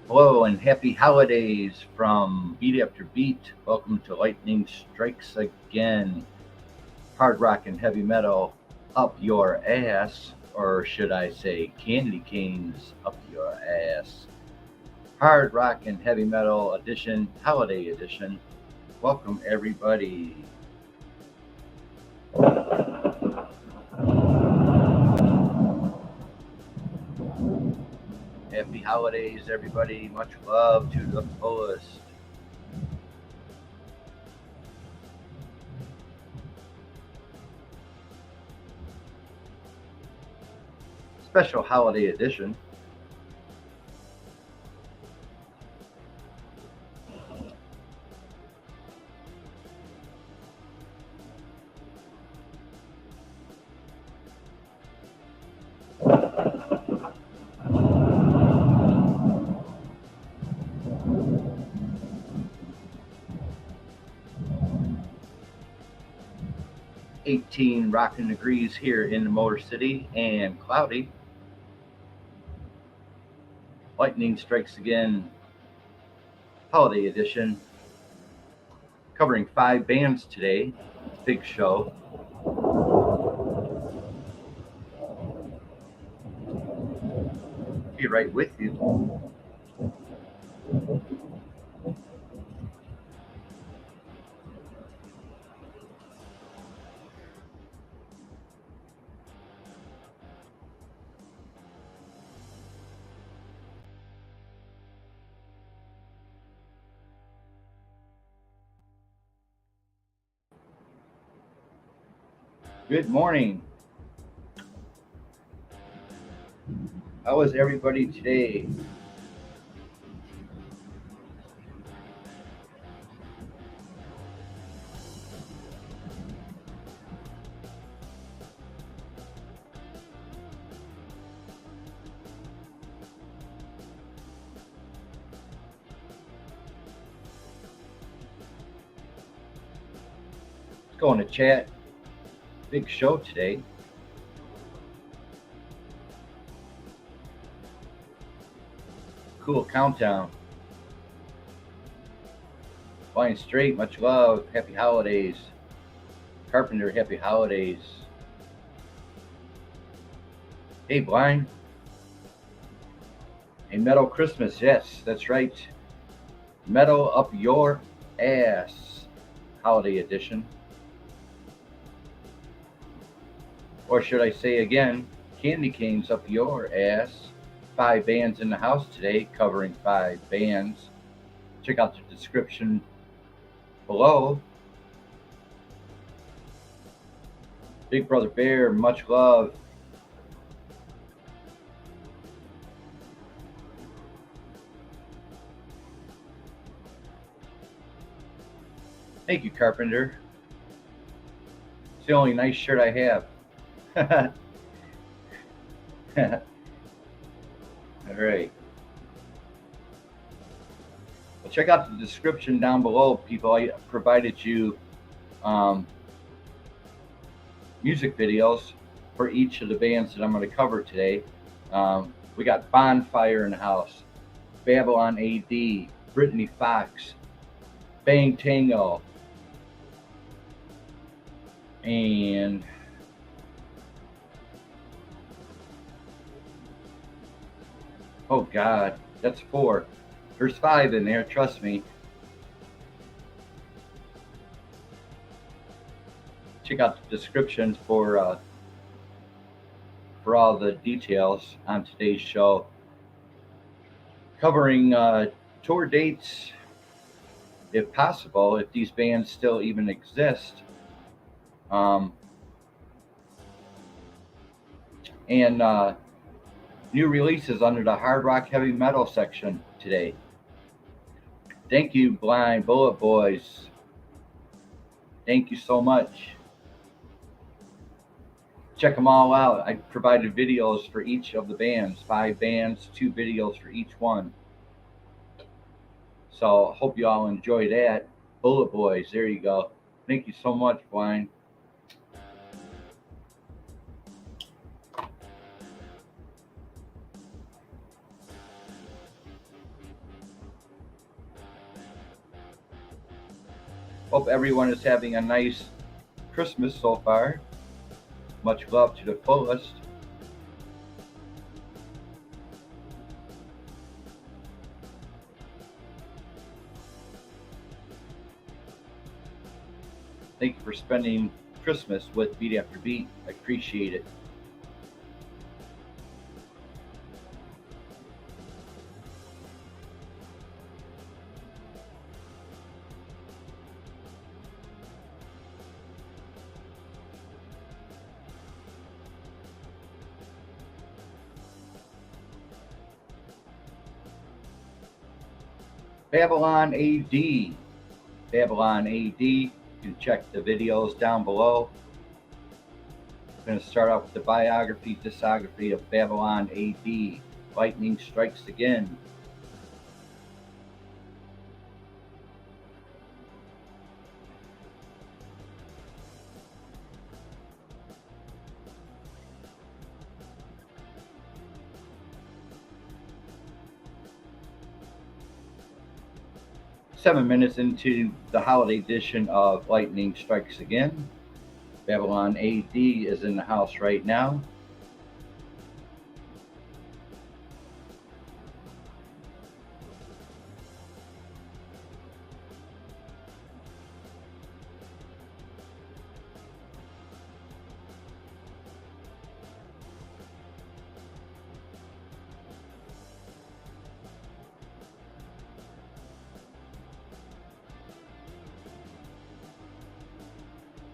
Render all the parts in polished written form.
Hello and happy holidays from Beat After Beat. Welcome to Lightning Strikes Again. Hard rock and heavy metal up your ass, or should I say candy canes up your ass. Hard rock and heavy metal edition, holiday edition. Welcome everybody. Happy holidays, everybody. Much love to the fullest. Special holiday edition. '18 rocking degrees here in the Motor City and cloudy. Lightning Strikes Again Holiday Edition, covering 5 bands today. Big show. Be right with you. Good morning. How is everybody today? Let's go in the chat. Big show today. Cool countdown. Flying straight, much love. Happy holidays. Carpenter, happy holidays. Hey, Blind. A metal Christmas, yes, that's right. Metal up your ass. Holiday edition. Or should I say again, candy canes up your ass. 5 bands in the house today, covering 5 bands. Check out the description below. Big Brother Bear, much love. Thank you, Carpenter. It's the only nice shirt I have. All right. Well, check out the description down below, people. I provided you music videos for each of the bands that I'm going to cover today. We got Bonfire in the house, Babylon AD, Brittany Fox, Bang Tango, and oh God, that's 4. There's 5 in there, trust me. Check out the descriptions for all the details on today's show, covering tour dates, if possible, if these bands still even exist, and new releases under the hard rock heavy metal section today. Thank you, Blind Bullet Boys. Thank you so much. Check them all out. I provided videos for each of the bands, 5 bands, 2 videos for each one. So hope you all enjoy that. Bullet Boys, there you go. Thank you so much, Blind. Hope everyone is having a nice Christmas so far. Much love to the fullest. Thank you for spending Christmas with Beat After Beat. I appreciate it. Babylon AD. Babylon AD. You can check the videos down below. I'm going to start off with the biography, discography of Babylon AD. Lightning Strikes Again. Minutes into the holiday edition of Lightning Strikes Again. Babylon AD is in the house right now.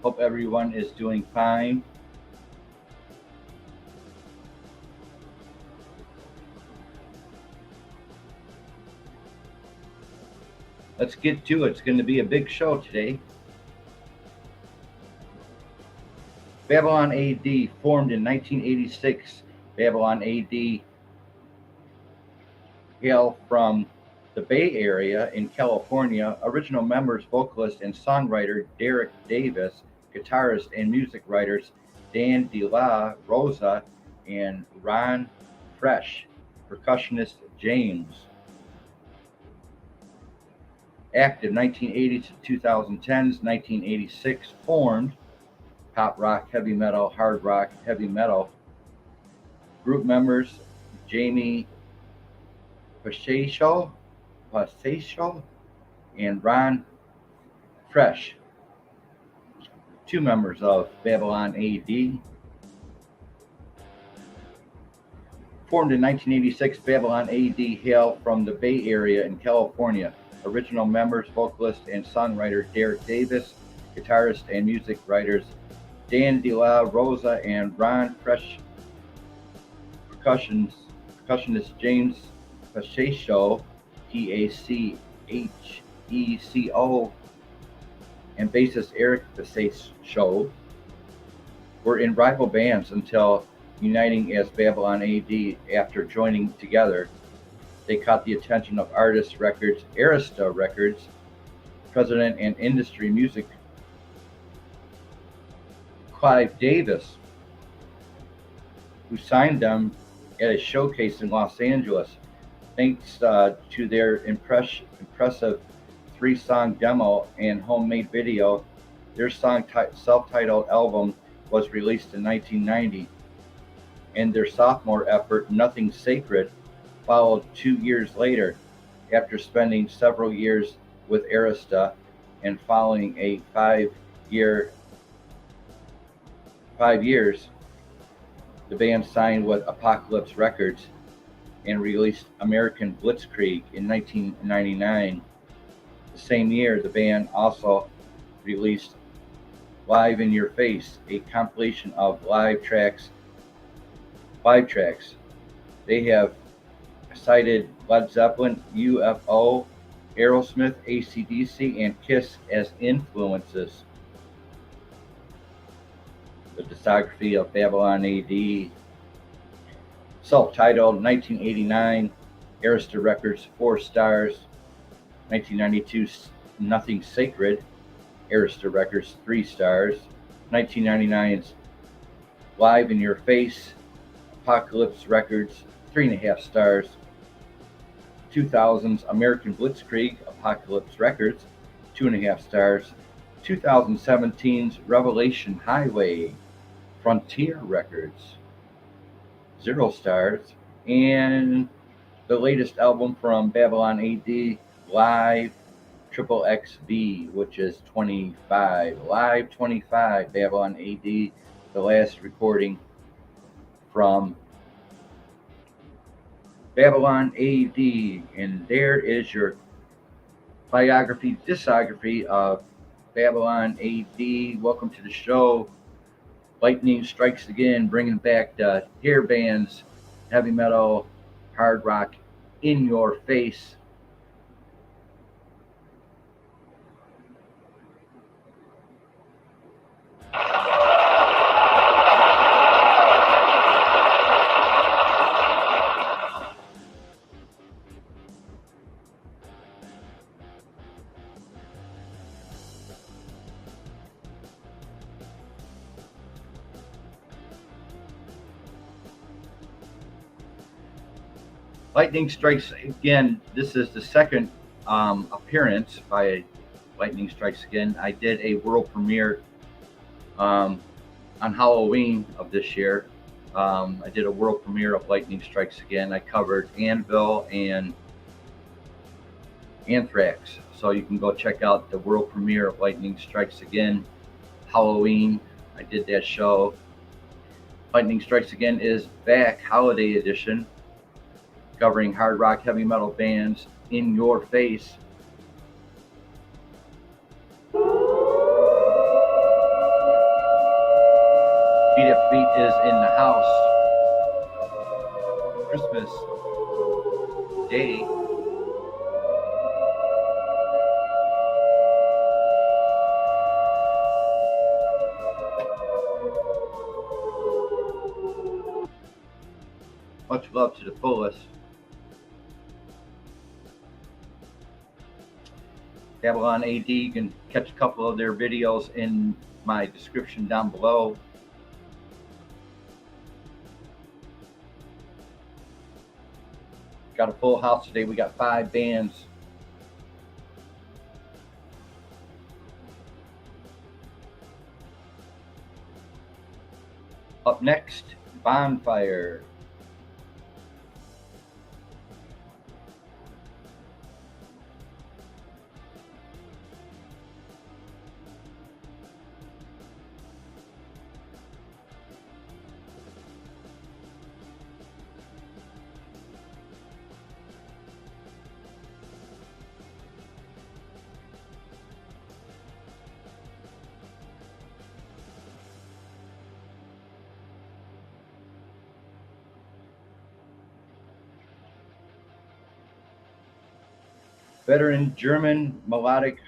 Hope everyone is doing fine. Let's get to it. It's going to be a big show today. Babylon AD, formed in 1986. Babylon AD hail from the Bay Area in California. Original members, vocalist and songwriter Derek Davis, guitarist and music writers Dan De La Rosa and Ron Fresh, percussionist James. Active 1980 to 2010s. 1986 formed. Pop rock, heavy metal, hard rock, heavy metal. Group members Jamie Pasesho and Ron Fresh. Two members of Babylon AD. Formed in 1986, Babylon AD hail from the Bay Area in California. Original members, vocalist and songwriter Derek Davis, guitarist and music writers Dan De La Rosa and Ron Fresh, percussionist James Pasesho, Pacheco, and bassist Eric Pasesho, were in rival bands until uniting as Babylon AD. After joining together, they caught the attention of Artist Records, Arista Records, president and industry music Clive Davis, who signed them at a showcase in Los Angeles. Thanks to their impressive 3-song demo and homemade video, their self-titled album was released in 1990, and their sophomore effort, Nothing Sacred, followed 2 years later. After spending several years with Arista and following a 5 years, the band signed with Apocalypse Records and released American Blitzkrieg in 1999. The same year, the band also released Live in Your Face, a compilation of live tracks. They have cited Led Zeppelin, UFO, Aerosmith, AC/DC, and Kiss as influences. The discography of Babylon AD, self-titled 1989, Arista Records 4 stars. 1992, Nothing Sacred, Arista Records 3 stars. 1999's Live in Your Face, Apocalypse Records 3.5 stars. 2000's American Blitzkrieg, Apocalypse Records 2.5 stars. 2017's Revelation Highway, Frontier Records, 0 stars, and the latest album from Babylon AD, Live Triple XB, which is 25, Live 25, Babylon AD, the last recording from Babylon AD. And there is your biography, discography of Babylon AD. Welcome to the show. Lightning strikes again, bringing back the hair bands, heavy metal, hard rock in your face. Lightning Strikes Again. This is the second appearance by Lightning Strikes Again. I did a world premiere on Halloween of this year. I did a world premiere of Lightning Strikes Again. I covered Anvil and Anthrax. So you can go check out the world premiere of Lightning Strikes Again, Halloween. I did that show. Lightning Strikes Again is back, holiday edition, covering hard rock, heavy metal bands in your face. BEATAFTERBEAT is in the house. Christmas Day. Much love to the fullest. Babylon AD, you can catch a couple of their videos in my description down below. Got a full house today. We got 5 bands. Up next, Bonfire. Veteran German melodic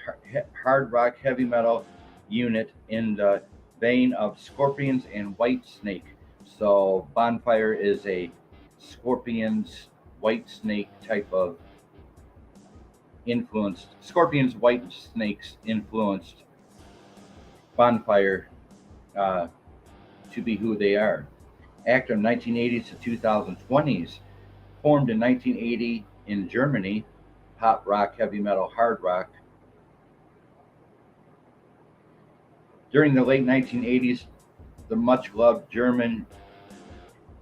hard rock heavy metal unit in the vein of Scorpions and Whitesnake. So Bonfire is a Scorpions Whitesnake type of influenced, Scorpions Whitesnakes influenced Bonfire to be who they are. Active 1980s to 2020s, formed in 1980 in Germany. Pop rock, heavy metal, hard rock. During the late 1980s, the much-loved German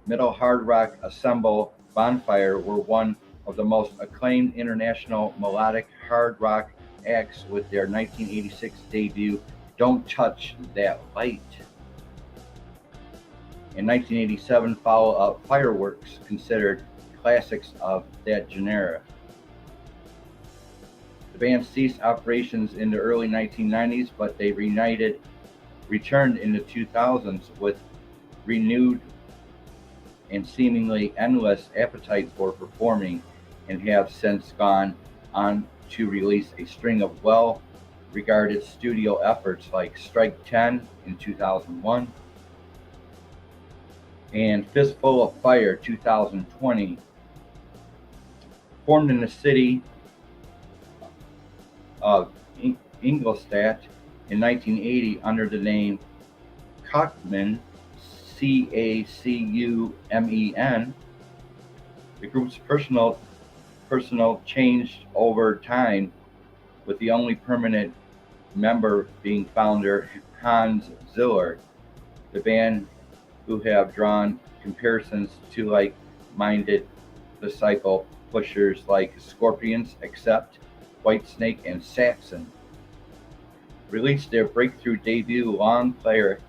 metal hard rock ensemble Bonfire were one of the most acclaimed international melodic hard rock acts with their 1986 debut, Don't Touch That Light. In 1987, follow-up Fireworks, considered classics of that genre. The band ceased operations in the early 1990s, but they returned in the 2000s with renewed and seemingly endless appetite for performing, and have since gone on to release a string of well-regarded studio efforts like Strike 10 in 2001 and Fistful of Fire 2020. Formed in the city of Ingolstadt in 1980 under the name Cacumen, Cacumen. The group's personnel changed over time, with the only permanent member being founder Hans Ziller. The band, who have drawn comparisons to like-minded disciple pushers like Scorpions, Accept, Whitesnake, and Saxon, released their breakthrough debut long player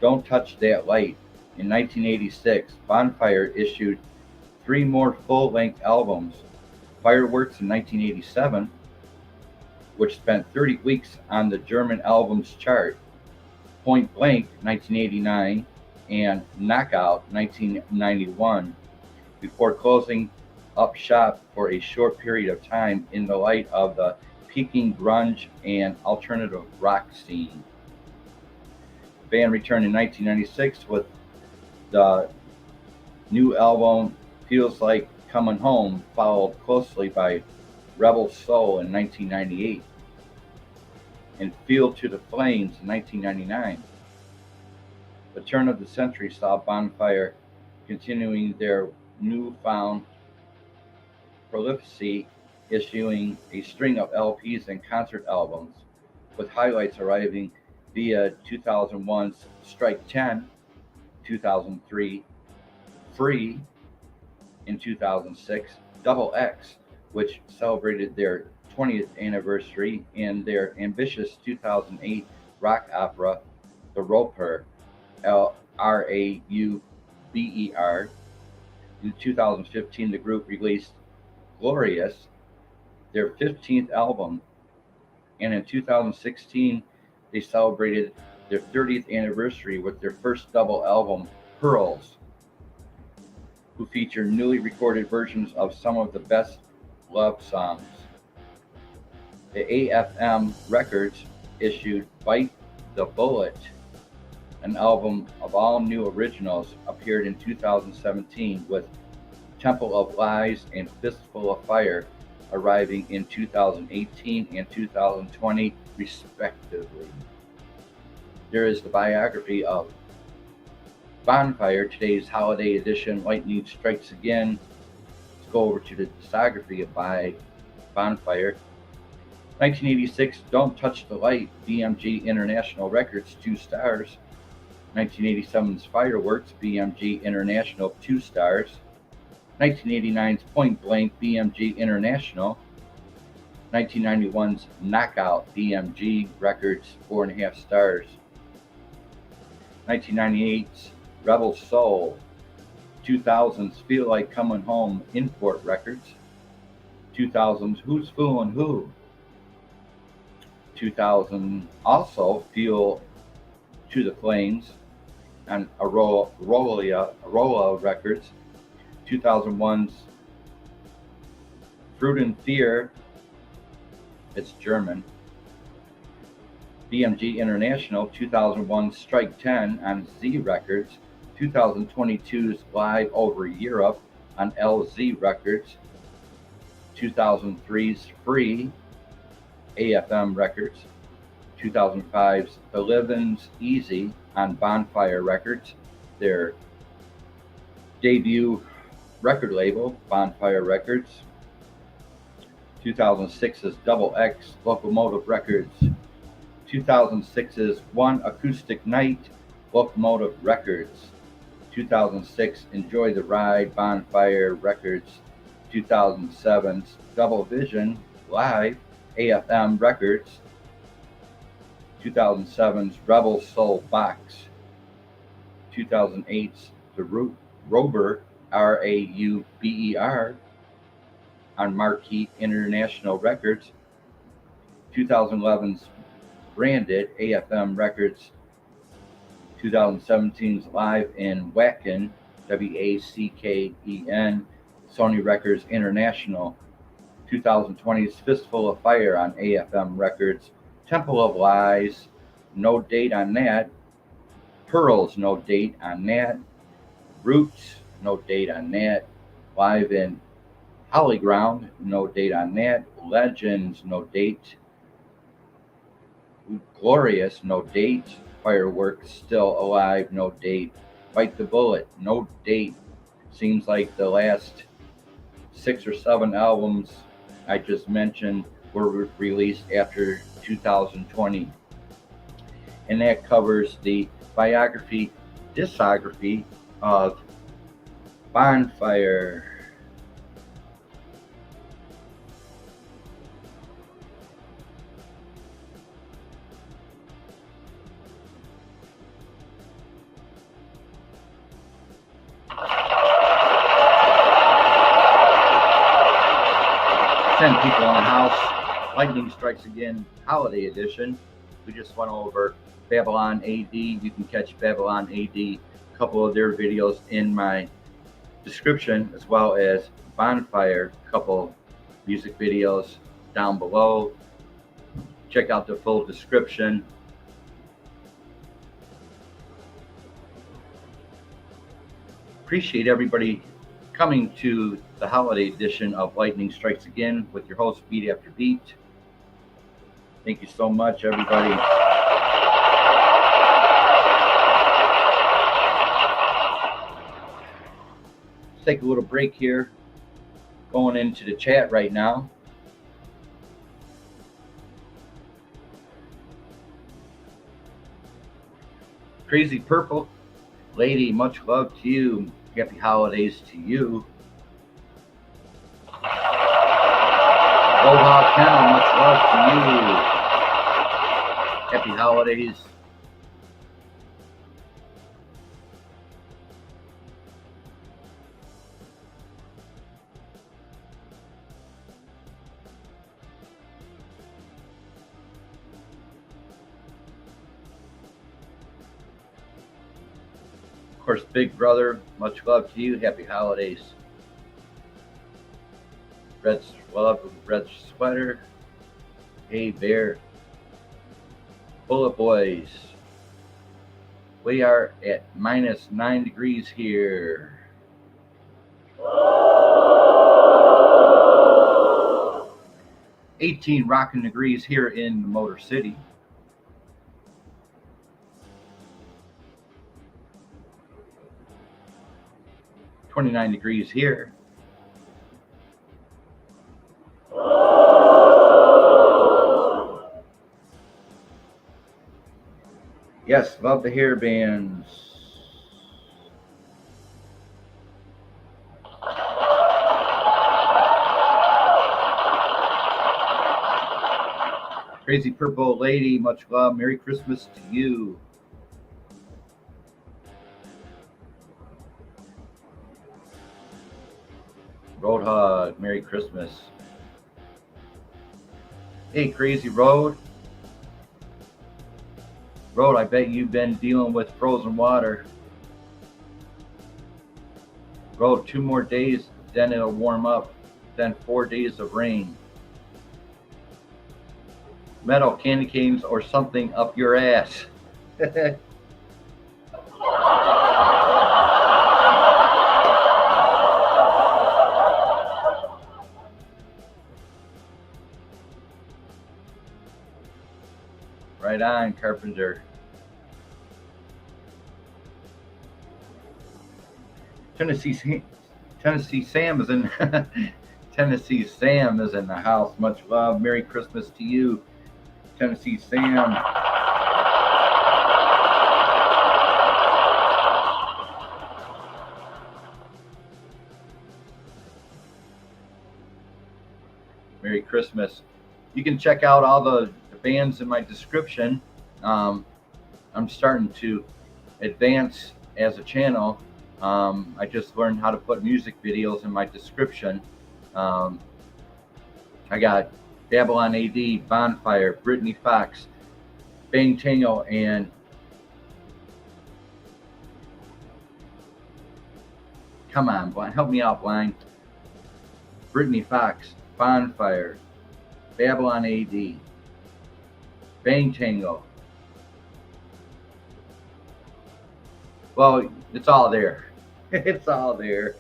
Don't Touch That Light in 1986. Bonfire issued 3 more full-length albums: Fireworks in 1987, which spent 30 weeks on the German albums chart, Point Blank 1989, and Knockout 1991, before closing up shop for a short period of time in the light of the peaking grunge and alternative rock scene. The band returned in 1996 with the new album Feels Like Coming Home, followed closely by Rebel Soul in 1998 and Field to the Flames in 1999. The turn of the century saw Bonfire continuing their newfound prolificity, issuing a string of LPs and concert albums, with highlights arriving via 2001's Strike 10, 2003 Free, in 2006 Double X, which celebrated their 20th anniversary, and their ambitious 2008 rock opera The Roper, Rauber. In 2015, the group released Glorious, their 15th album, and in 2016, they celebrated their 30th anniversary with their first double album, Pearls, who feature newly recorded versions of some of the best love songs. The AFM Records issued Bite the Bullet, an album of all new originals, appeared in 2017, with Temple of Lies and Fistful of Fire arriving in 2018 and 2020, respectively. There is the biography of Bonfire, today's holiday edition, Lightning Strikes Again. Let's go over to the discography of Bonfire. 1986, Don't Touch the Light, BMG International Records, 2 stars. 1987's Fireworks, BMG International, 2 stars. 1989's Point Blank, BMG International. 1991's Knockout, BMG Records, 4.5 stars. 1998's Rebel Soul. 2000's Feel Like Coming Home, Import Records. 2000's Who's Foolin' Who? 2000 also Feel to the Flames on Arola Records. 2001's Fruit and Fear, it's German, BMG International. 2001's Strike 10 on Z Records. 2022's Live Over Europe on LZ Records. 2003's Free, AFM Records. 2005's The Livin's Easy on Bonfire Records, their debut record label, Bonfire Records. 2006's Double X, Locomotive Records. 2006's One Acoustic Night, Locomotive Records. 2006 Enjoy the Ride, Bonfire Records. 2007's Double Vision Live, AFM Records. 2007's Rebel Soul Box. 2008's The Rauber, Rauber, on Marquee International Records. 2011's Branded, AFM Records. 2017's Live in Wacken, Wacken, Sony Records International. 2020's Fistful of Fire on AFM Records. Temple of Lies, no date on that. Pearls, no date on that. Roots, no date on that. Live in Holly Ground, no date on that. Legends, no date. Glorious, no date. Fireworks, Still Alive, no date. Bite the Bullet, no date. Seems like the last 6 or 7 albums I just mentioned were released after 2020. And that covers the biography, discography of Bonfire. Send people in the house. Lightning Strikes Again Holiday Edition. We just went over Babylon AD. You can catch Babylon AD, a couple of their videos in my description, as well as Bonfire, a couple music videos down below. Check out the full description. Appreciate everybody coming to the holiday edition of Lightning Strikes Again with your host, Beat After Beat. Thank you so much, everybody. Let's take a little break here. Going into the chat right now. Crazy Purple Lady, much love to you. Happy holidays to you. Aloha Kennel, much love to you. Happy holidays. Of course, Big Brother, much love to you. Happy holidays. Red sweater. Hey Bear. Bullet Boys. We are at -9 degrees here. 18 rocking degrees here in the Motor City. $29 degrees here. Yes, love the hair bands. Crazy Purple Lady, much love. Merry Christmas to you. Roadhog, Merry Christmas. Hey, Crazy Road. Road, I bet you've been dealing with frozen water. Road, 2 more days, then it'll warm up. Then 4 days of rain. Metal, candy canes, or something up your ass. Right on, Carpenter. Tennessee Sam is in Tennessee Sam is in the house. Much love. Merry Christmas to you, Tennessee Sam. Merry Christmas. You can check out all the bands in my description. I'm starting to advance as a channel. I just learned how to put music videos in my description. I got Babylon AD, Bonfire, Brittany Fox, Bang Tango, and come on, Blind, help me out, Blind. Brittany Fox, Bonfire, Babylon AD, Bang Tango. Well, it's all there. It's all there.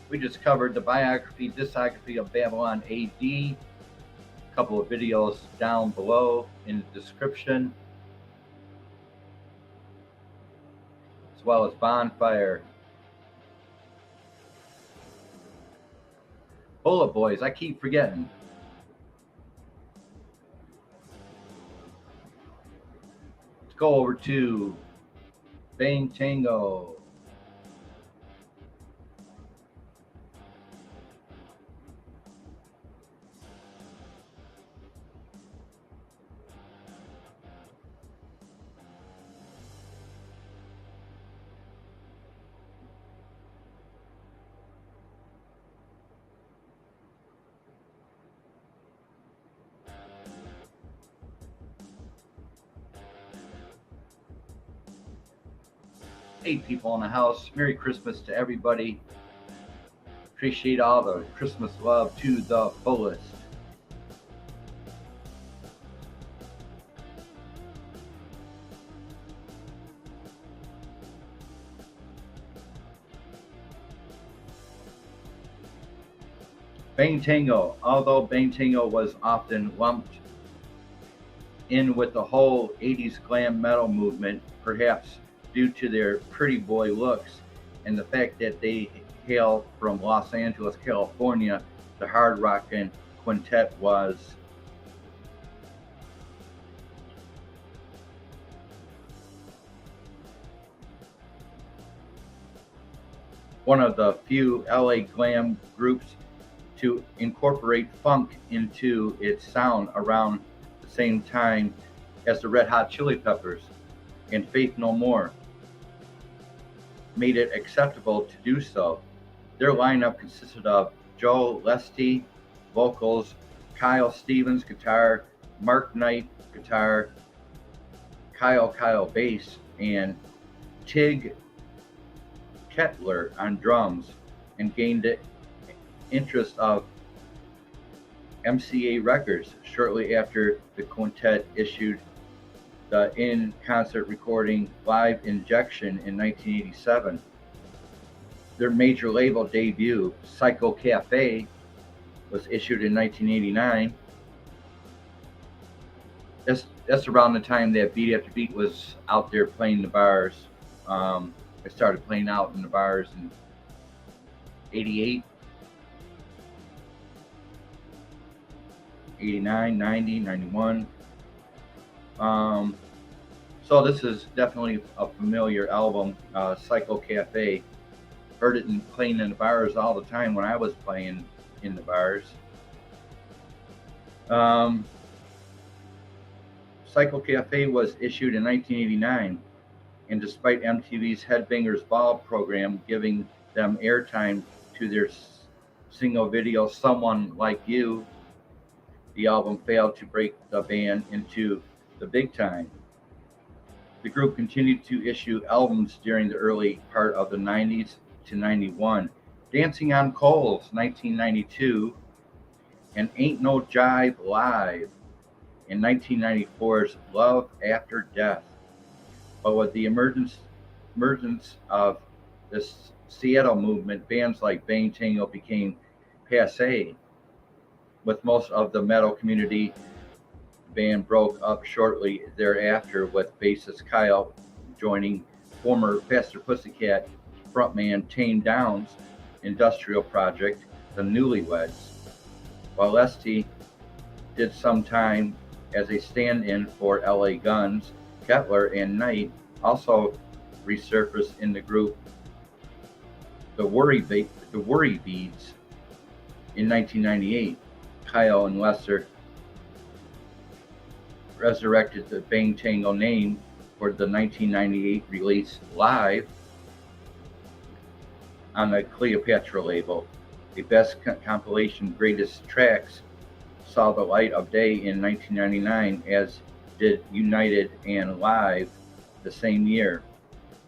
We just covered the biography, discography of Babylon AD. A couple of videos down below in the description, as well as Bonfire. Bullet Boys, I keep forgetting. Let's go over to Bang Tango. Eight people in the house. Merry Christmas to everybody. Appreciate all the Christmas love to the fullest. Bang Tango. Although Bang Tango was often lumped in with the whole 80s glam metal movement, perhaps due to their pretty boy looks and the fact that they hail from Los Angeles, California, the hard rockin' quintet was one of the few LA glam groups to incorporate funk into its sound around the same time as the Red Hot Chili Peppers and Faith No More made it acceptable to do so. Their lineup consisted of Joe Lesti, vocals, Kyle Stevens, guitar, Mark Knight, guitar, Kyle bass, and Tig Kettler on drums, and gained the interest of MCA Records shortly after the quintet issued the in-concert recording Live Injection in 1987. Their major label debut, Psycho Cafe, was issued in 1989. That's around the time that Beat After Beat was out there playing the bars. I started playing out in the bars in 88, 89, 90, 91. So this is definitely a familiar album, Psycho Cafe. Heard it playing in the bars all the time when I was playing in the bars. Psycho Cafe was issued in 1989, and despite MTV's Headbangers Ball program giving them airtime to their single video Someone Like You, the album failed to break the band into the big time. The group continued to issue albums during the early part of the 90s to 91, Dancing on Coals, 1992, and Ain't No Jive Live in 1994's Love After Death. But with the emergence of this Seattle movement, bands like Bang Tango became passé. With most of the metal community, the band broke up shortly thereafter, with bassist Kyle joining former Faster Pussycat frontman Tame Down's industrial project, The Newlyweds, while Lesti did some time as a stand-in for LA Guns. Kettler and Knight also resurfaced in the group The Worry Beads in 1998. Kyle and Lester resurrected the Bang Tango name for the 1998 release Live on the Cleopatra label. The best compilation greatest tracks saw the light of day in 1999, as did United and Live the same year.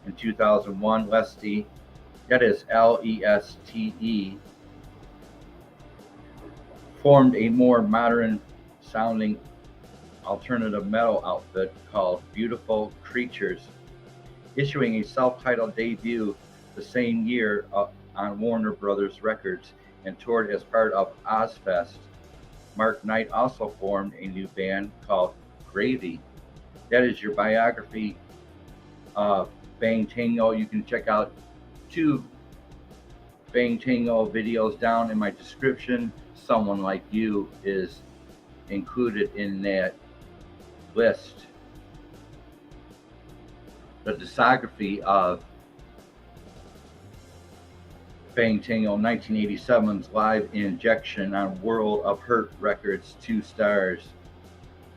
In 2001, Lesti, that is Leste, formed a more modern sounding alternative metal outfit called Beautiful Creatures, issuing a self-titled debut the same year on Warner Brothers Records and toured as part of Ozfest. Mark Knight also formed a new band called Gravy. That is your biography of Bang Tango. You can check out 2 Bang Tango videos down in my description. Someone Like You is included in that list. The discography of Bang Tango 1987's Live Injection on World of Hurt Records, 2 stars.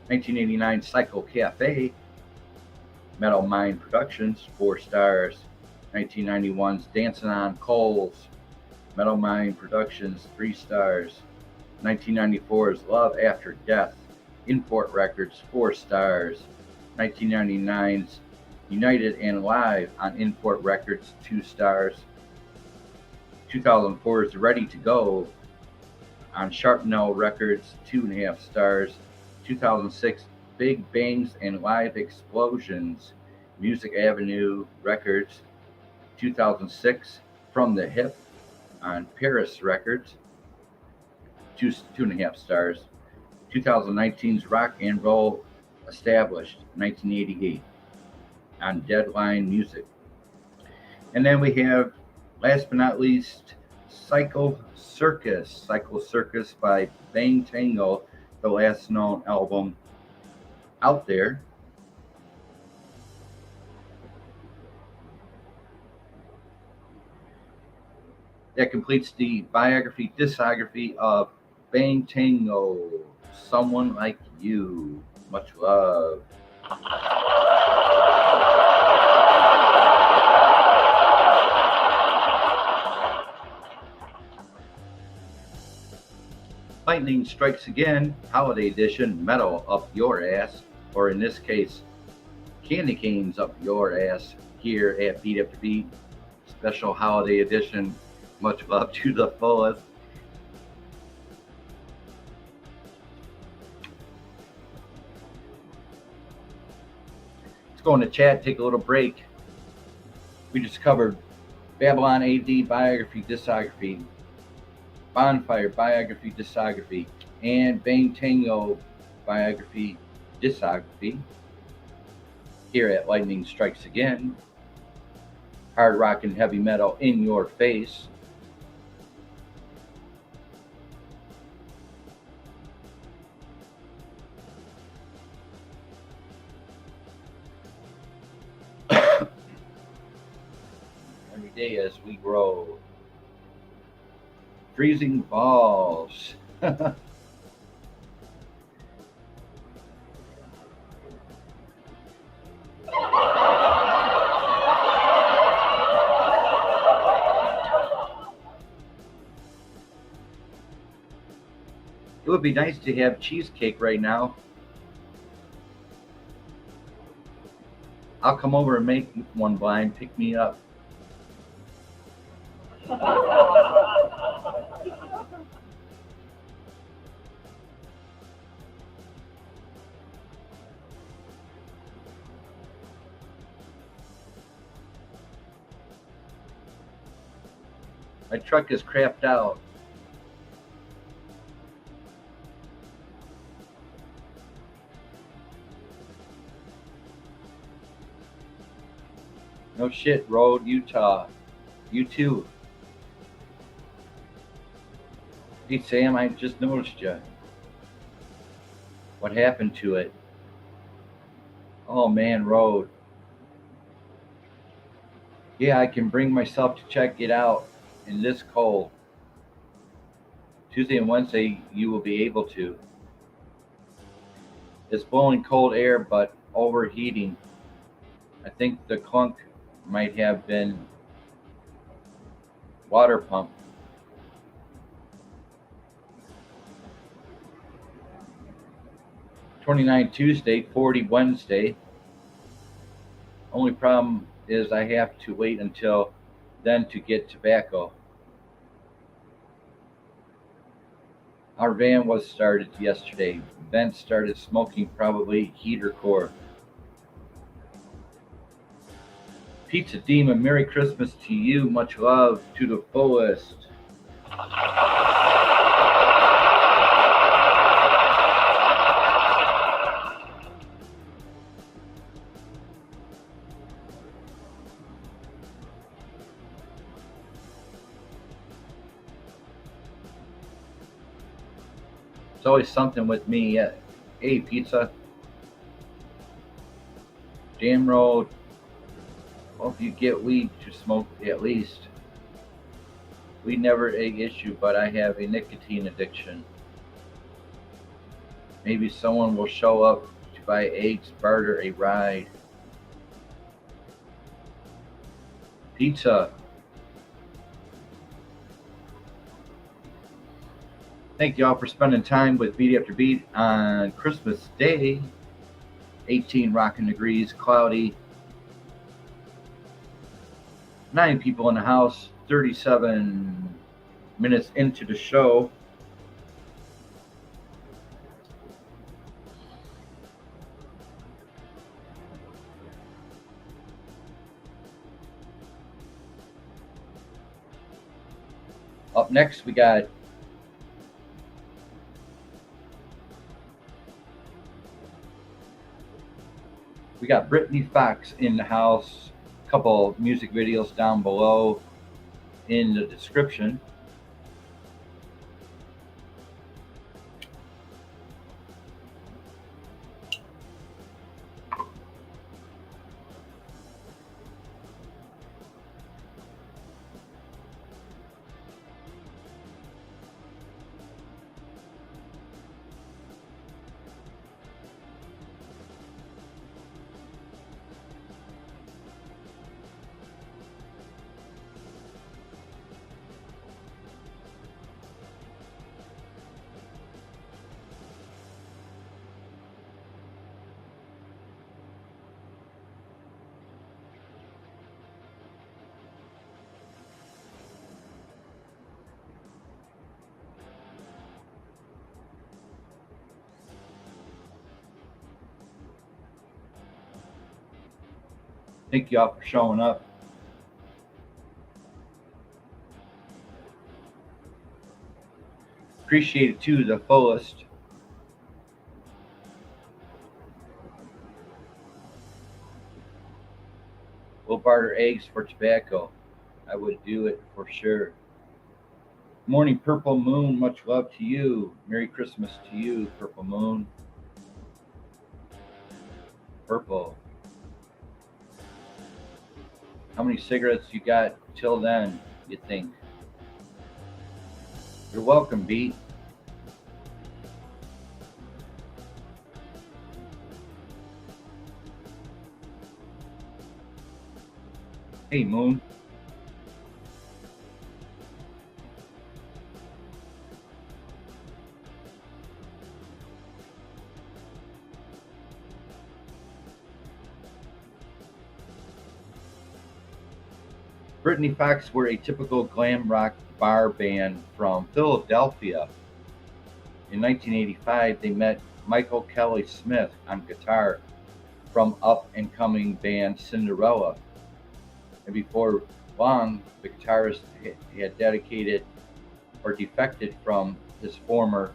1989 Psycho Cafe, Metal Mind Productions, 4 stars. 1991's Dancing on Coals, Metal Mind Productions, 3 stars. 1994's Love After Death, Import Records, 4 stars. 1999's United and Live on Import Records, 2 stars. 2004's Ready to Go on Sharpnel Records, 2.5 stars. 2006 Big Bangs and Live Explosions, Music Avenue Records. 2006 From the Hip on Paris Records, 2.5 stars. 2019's Rock and Roll Established, 1988 on Deadline Music. And then we have, last but not least, Psycho Circus by Bang Tango, the last known album out there. That completes the biography, discography of Bang Tango, Someone Like You. Much love. Lightning Strikes Again, Holiday Edition, metal up your ass, or in this case, candy canes up your ass here at Beat After Beat. Special Holiday Edition, much love to the fullest. Let's go in the chat, take a little break. We just covered Babylon AD biography, discography, Bonfire biography, discography, and Bang Tango biography, discography. Here at Lightning Strikes Again, hard rock and heavy metal in your face. Every day as we grow. Freezing balls. It would be nice to have cheesecake right now. I'll come over and make one, blind. Pick me up. My truck is crapped out. No shit, Road, Utah. You too. Hey, Sam, I just noticed you. What happened to it? Oh, man, Road. Yeah, I can bring myself to check it out in this cold. Tuesday and Wednesday, you will be able to. It's blowing cold air, but overheating. I think the clunk might have been water pump. $29 Tuesday, $40 Wednesday. Only problem is I have to wait until then to get tobacco. Our van was started yesterday. Vent started smoking, probably heater core. Pizza Demon, Merry Christmas to you. Much love to the fullest. It's always something with me. Hey, pizza. Jam Road. Hope you get weed to smoke at least. Weed never an issue, but I have a nicotine addiction. Maybe someone will show up to buy eggs, barter a ride. Pizza. Thank you all for spending time with Beat After Beat on Christmas Day. 18 rocking degrees, cloudy. 9 people in the house, 37 minutes into the show. Up next, we got Britny Fox in the house. A couple music videos down below in the description. Thank you all for showing up. Appreciate it to the fullest. We'll barter eggs for tobacco. I would do it for sure. Morning, Purple Moon. Much love to you. Merry Christmas to you, Purple Moon. Purple. How many cigarettes you got till then, you think? You're welcome, Beat. Hey, Moon. Britny Fox were a typical glam rock bar band from Philadelphia. In 1985, they met Michael Kelly Smith on guitar from up-and-coming band Cinderella. And before long, the guitarist had dedicated or defected from his former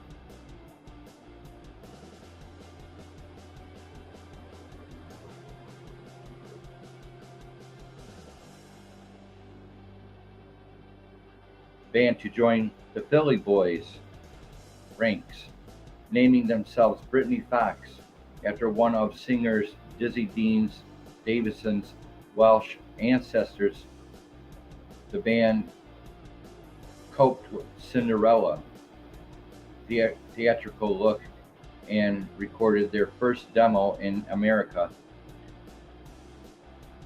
band to join the Philly Boys ranks, naming themselves Britny Fox after one of singers Dizzy Dean Davison's Welsh ancestors. The band coped with Cinderella theatrical look and recorded their first demo in America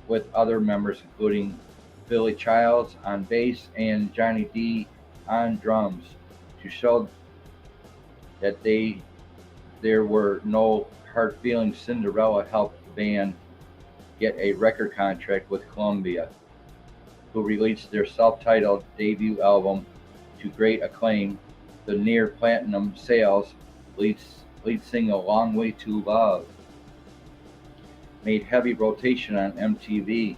with other members including Billy Childs on bass and Johnny D on drums to show that there were no hard feelings. Cinderella helped the band get a record contract with Columbia, who released their self-titled debut album to great acclaim. The near platinum sales lead single Long Way to Love made heavy rotation on MTV,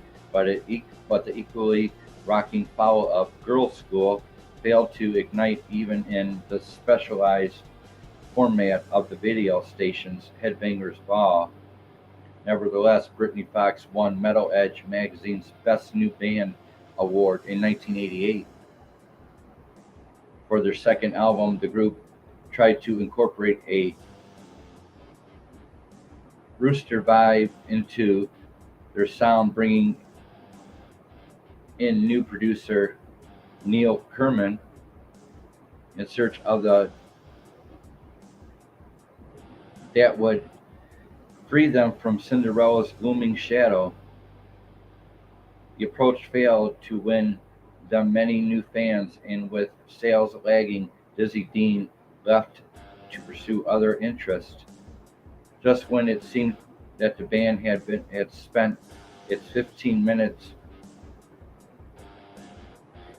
but the equally rocking follow-up, Girls' School, failed to ignite even in the specialized format of the video station's Headbangers Ball. Nevertheless, Britny Fox won Metal Edge magazine's Best New Band award in 1988. For their second album, the group tried to incorporate a rooster vibe into their sound, bringing in new producer Neil Kerman in search of the that would free them from Cinderella's glooming shadow. The approach failed to win them many new fans, and with sales lagging, Dizzy Dean left to pursue other interests. Just when it seemed that the band had spent its 15 minutes,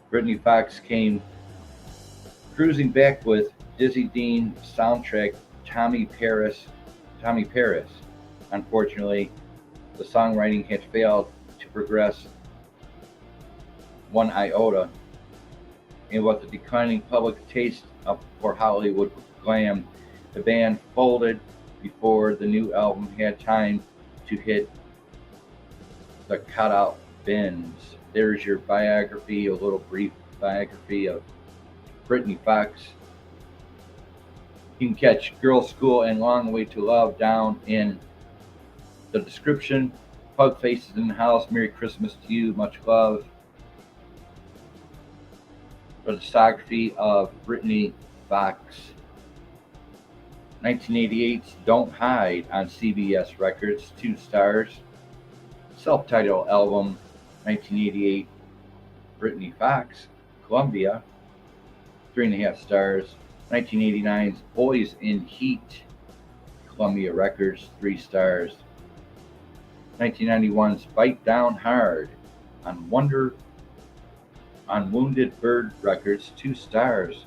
Britny Fox came cruising back with Dizzy Dean soundtrack Tommy Paris. Unfortunately, the songwriting had failed to progress one iota, and with the declining public taste for Hollywood glam, the band folded before the new album had time to hit the cutout bins. There's your biography, a little brief biography of Britny Fox. You can catch Girls' School and Long Way to Love down in the description. Pug Faces in the house. Merry Christmas to you. Much love. The discography of Britny Fox. 1988's Don't Hide on CBS Records, 2 stars. Self-titled album, 1988, Britny Fox, Columbia, 3.5 stars. 1989's Boys in Heat, Columbia Records, 3 stars. 1991's Bite Down Hard on Wounded Bird Records, 2 stars.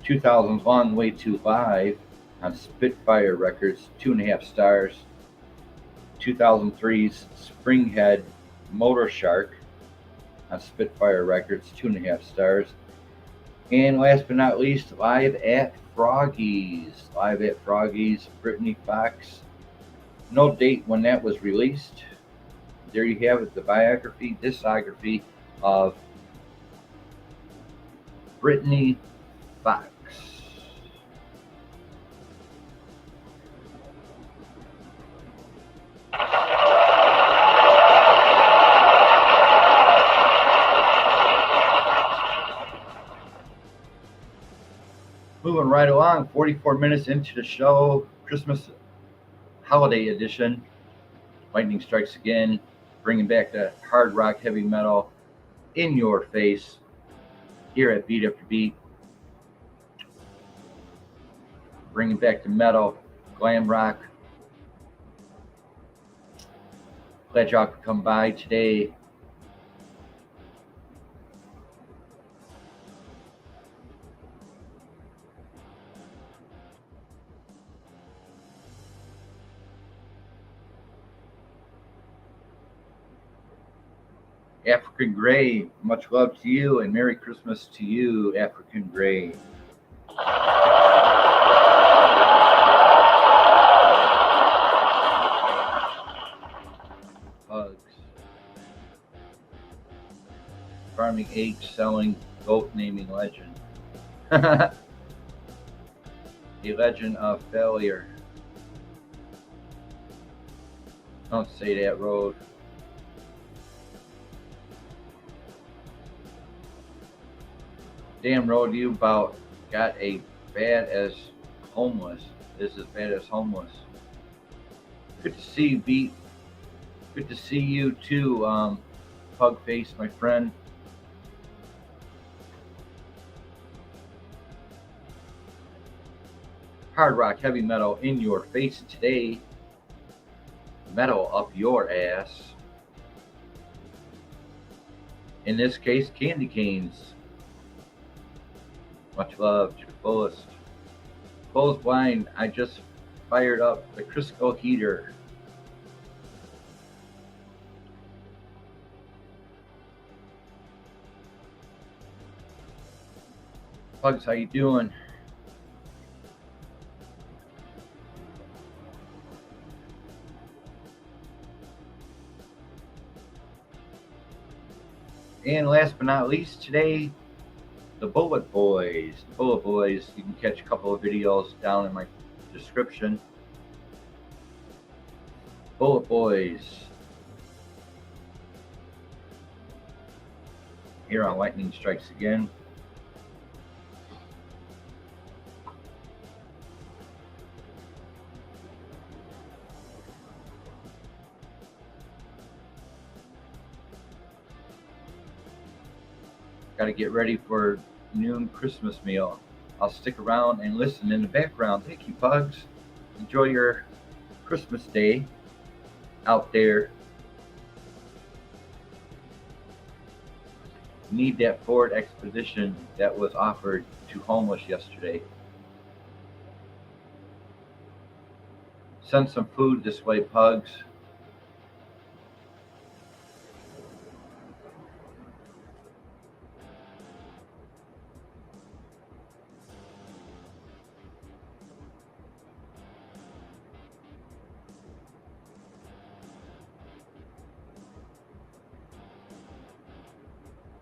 2000's Long Way to Live on Spitfire Records, 2.5 stars. 2003's Springhead Motor Shark on Spitfire Records, 2.5 stars. And last but not least, Live at Froggy's, Britny Fox. No date when that was released. There you have it, the discography of Britny Fox. Moving right along, 44 minutes into the show, Christmas holiday edition. Lightning strikes again, bringing back the hard rock, heavy metal in your face here at Beat After Beat. Bringing back the metal, glam rock. Glad y'all could come by today. African Gray, much love to you and Merry Christmas to you, African Gray. Hugs. Farming egg selling goat naming legend. A legend of failure. Don't say that, Road. Damn, Road, you about got as bad as homeless. This is as bad as homeless. Good to see you, Beat. Good to see you too, Pug Face, my friend. Hard rock, heavy metal in your face today. Metal up your ass. In this case, candy canes. Much love to the fullest. Close blind, I just fired up the Crisco heater. Pugs, how you doing? And last but not least, today, the Bullet Boys. The Bullet Boys, you can catch a couple of videos down in my description. Bullet Boys. Here on Lightning Strikes Again. Got to get ready for noon Christmas meal. I'll stick around and listen in the background. Thank you, Pugs. Enjoy your Christmas day out there. Need that Ford Expedition that was offered to homeless yesterday. Send some food this way, Pugs.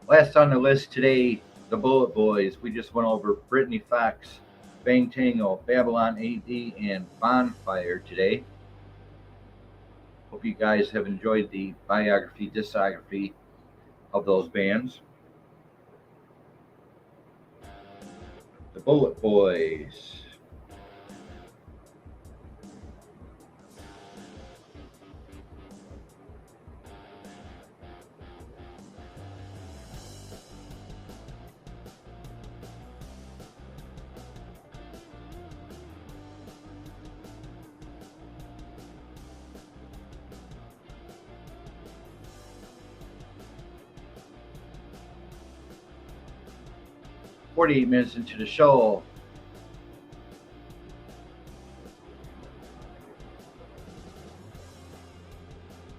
Last on the list today, the Bullet Boys. We just went over BRITNY, Bang Tango, Babylon AD, and Bonfire today. Hope you guys have enjoyed the biography, discography of those bands. The Bullet Boys. "48 minutes into the show,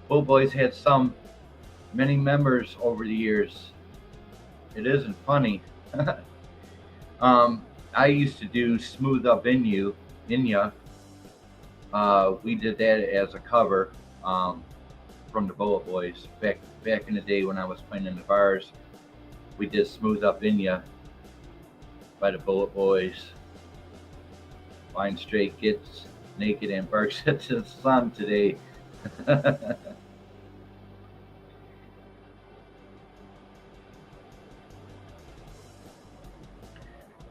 Bullet Boys had many members over the years. It isn't funny. I used to do Smooth Up In Ya. We did that as a cover from the Bullet Boys back in the day when I was playing in the bars. We did Smooth Up In Ya by the Bullet Boys. Line Straight gets naked and barks at the sun today. The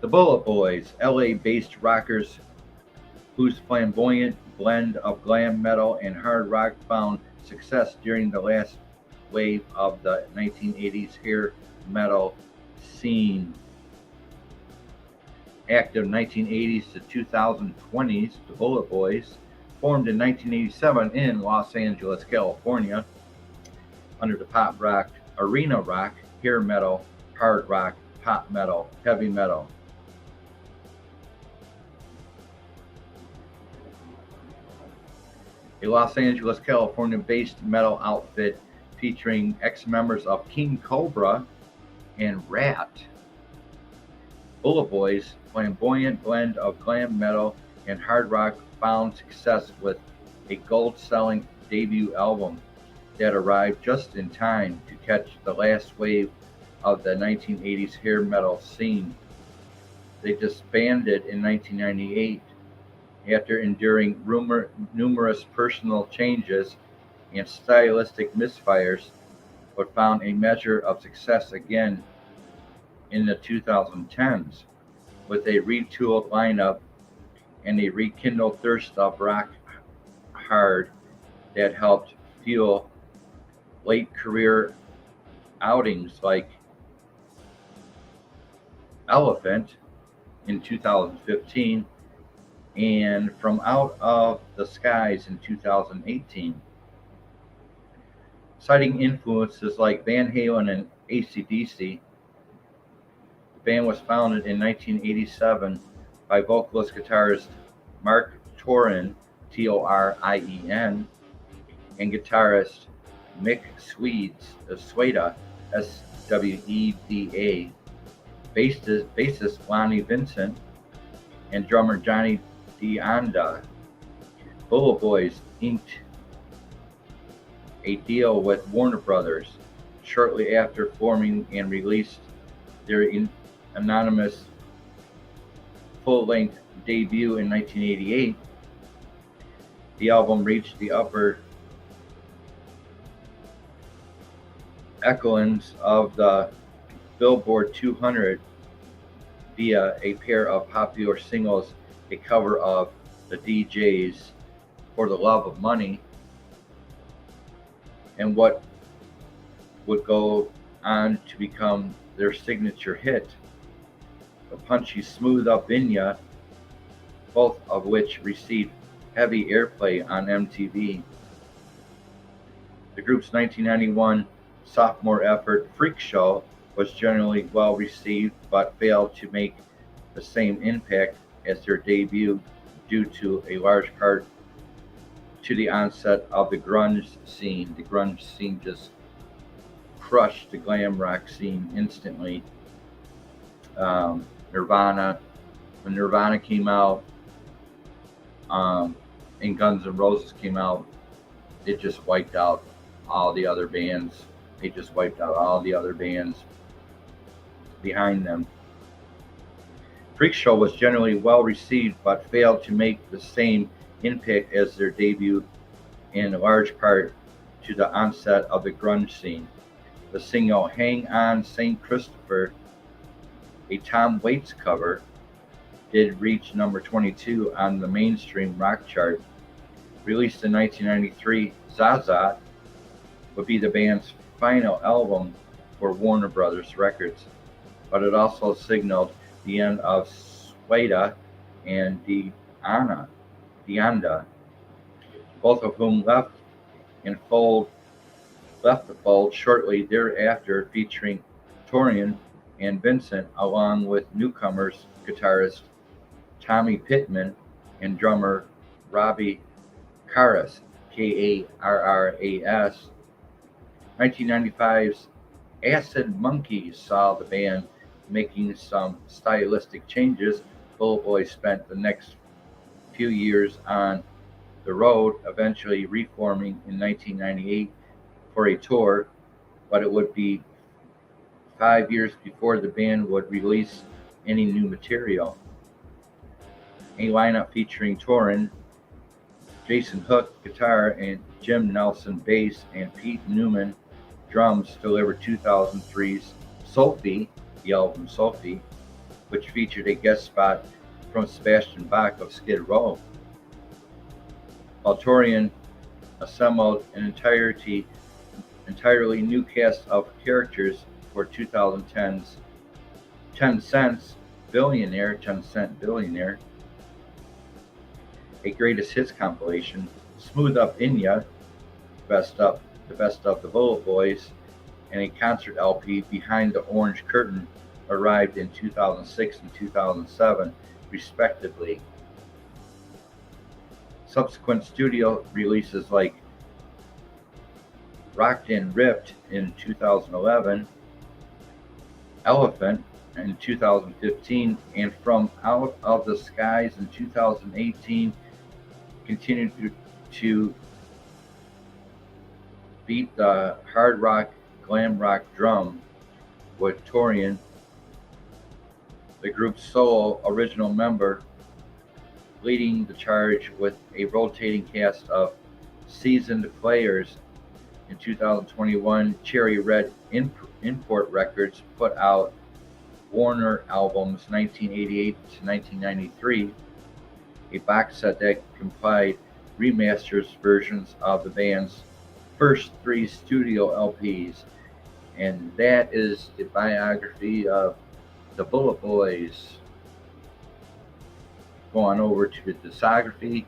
Bullet Boys, LA-based rockers whose flamboyant blend of glam metal and hard rock found success during the last wave of the 1980s hair metal scene. Active 1980s to 2020s, the Bullet Boys formed in 1987 in Los Angeles, California, under the pop rock, arena rock, hair metal, hard rock, pop metal, heavy metal. A Los Angeles, California-based metal outfit featuring ex-members of King Cobra and Rat. Bullet Boys' flamboyant blend of glam metal and hard rock found success with a gold-selling debut album that arrived just in time to catch the last wave of the 1980s hair metal scene. They disbanded in 1998 after enduring numerous personal changes and stylistic misfires, but found a measure of success again in the 2010s with a retooled lineup and a rekindled thirst of rock hard that helped fuel late career outings like Elephant in 2015 and From Out of the Skies in 2018. Citing influences like Van Halen and AC/DC, the band was founded in 1987 by vocalist guitarist Mark Torien, Torien, and guitarist Mick Sweda, Sweda. bassist Lonnie Vincent, and drummer Johnny DeAnda. Bullet Boys inked a deal with Warner Brothers shortly after forming and released their anonymous full-length debut in 1988. The album reached the upper echelons of the Billboard 200 via a pair of popular singles, a cover of the DJs' For the Love of Money, and what would go on to become their signature hit, the punchy Smooth Up In Ya, both of which received heavy airplay on MTV. The group's 1991 sophomore effort, Freak Show, was generally well received but failed to make the same impact as their debut due to a large part to the onset of the grunge scene. The grunge scene just crushed the glam rock scene instantly. Nirvana, when Nirvana came out, and Guns N' Roses came out, it just wiped out all the other bands. It just wiped out all the other bands behind them. Freak Show was generally well received but failed to make the same impact as their debut, in large part to the onset of the grunge scene. The single Hang On St. Christopher, a Tom Waits cover, did reach number 22 on the mainstream rock chart. Released in 1993, Zaza would be the band's final album for Warner Brothers Records, but it also signaled the end of Sweda and DeAnda, both of whom left the fold shortly thereafter, featuring Torian and Vincent, along with newcomers guitarist Tommy Pittman and drummer Robbie Karras, Karras. 1995's Acid Monkeys saw the band making some stylistic changes. Bullet Boys spent the next few years on the road, eventually reforming in 1998 for a tour, but it would be 5 years before the band would release any new material. A lineup featuring Torin, Jason Hook guitar, and Jim Nelson bass, and Pete Newman drums delivered 2003's Sophie, the album Sophie, which featured a guest spot from Sebastian Bach of Skid Row. While Torian assembled an entirely new cast of characters for 2010's 10 Cent Billionaire, a greatest hits compilation, Smooth Up In Ya, the best of the Bullet Boys, and a concert LP, Behind the Orange Curtain, arrived in 2006 and 2007, respectively. Subsequent studio releases like Rocked and Ripped in 2011, Elephant in 2015, and From Out of the Skies in 2018 continued to beat the hard rock, glam rock drum, with Torian, the group's sole original member, leading the charge with a rotating cast of seasoned players. In 2021, Cherry Red Import Records put out Warner albums 1988 to 1993, a box set that compiled remasters versions of the band's first 3 studio LPs. And that is the biography of the Bullet Boys. Going over to the discography,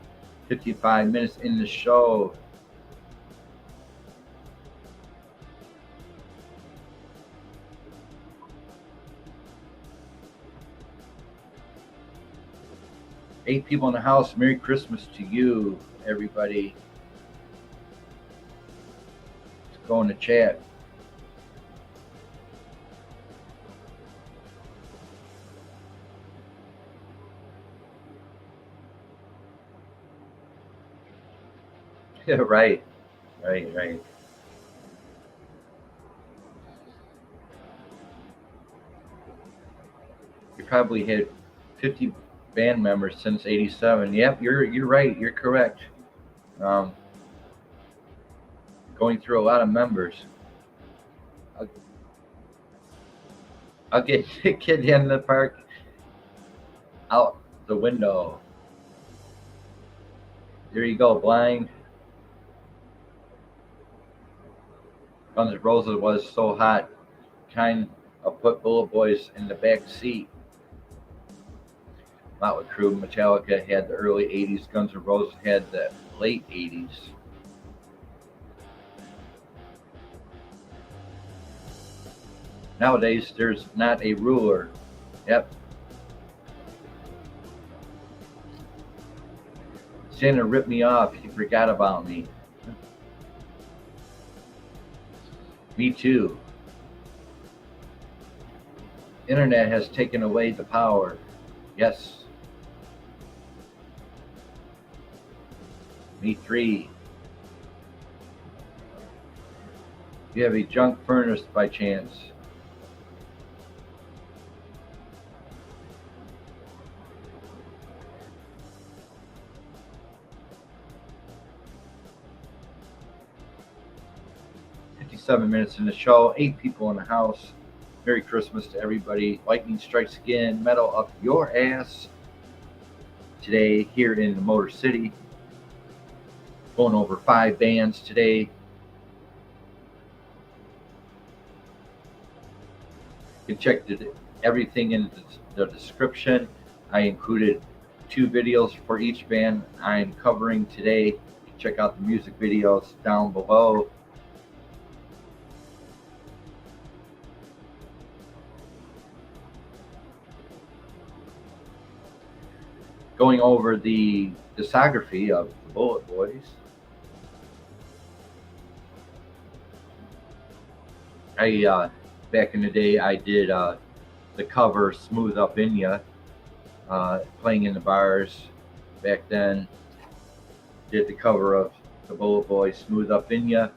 55 minutes in the show. Eight people in the house. Merry Christmas to you, everybody. Let's go in the chat. Yeah, right, right. You probably had 50 band members since '87. Yep, you're right. You're correct. Um, Going through a lot of members. I'll, I'll get Kid in the Park out the window. There you go, Blind. Guns N' Roses was so hot, kind of put Bullet Boys in the back seat. Motley Crue, Metallica had the early '80s. Guns N' Roses had the late '80s. Nowadays, there's not a ruler. Yep. Santa ripped me off. He forgot about me. Me too. Internet has taken away the power. Yes. Me three. You have a junk furnace by chance. '7 minutes in the show, 8 people in the house. Merry Christmas to everybody. Lightning strikes again. Metal up your ass. Today here in the Motor City. Going over 5 bands today. You can check everything in the description. I included 2 videos for each band I'm covering today. Check out the music videos down below. Going over the discography of the Bullet Boys. Back in the day, I did the cover "Smooth Up in Ya," playing in the bars. Back then, did the cover of the Bullet Boys "Smooth Up in Ya."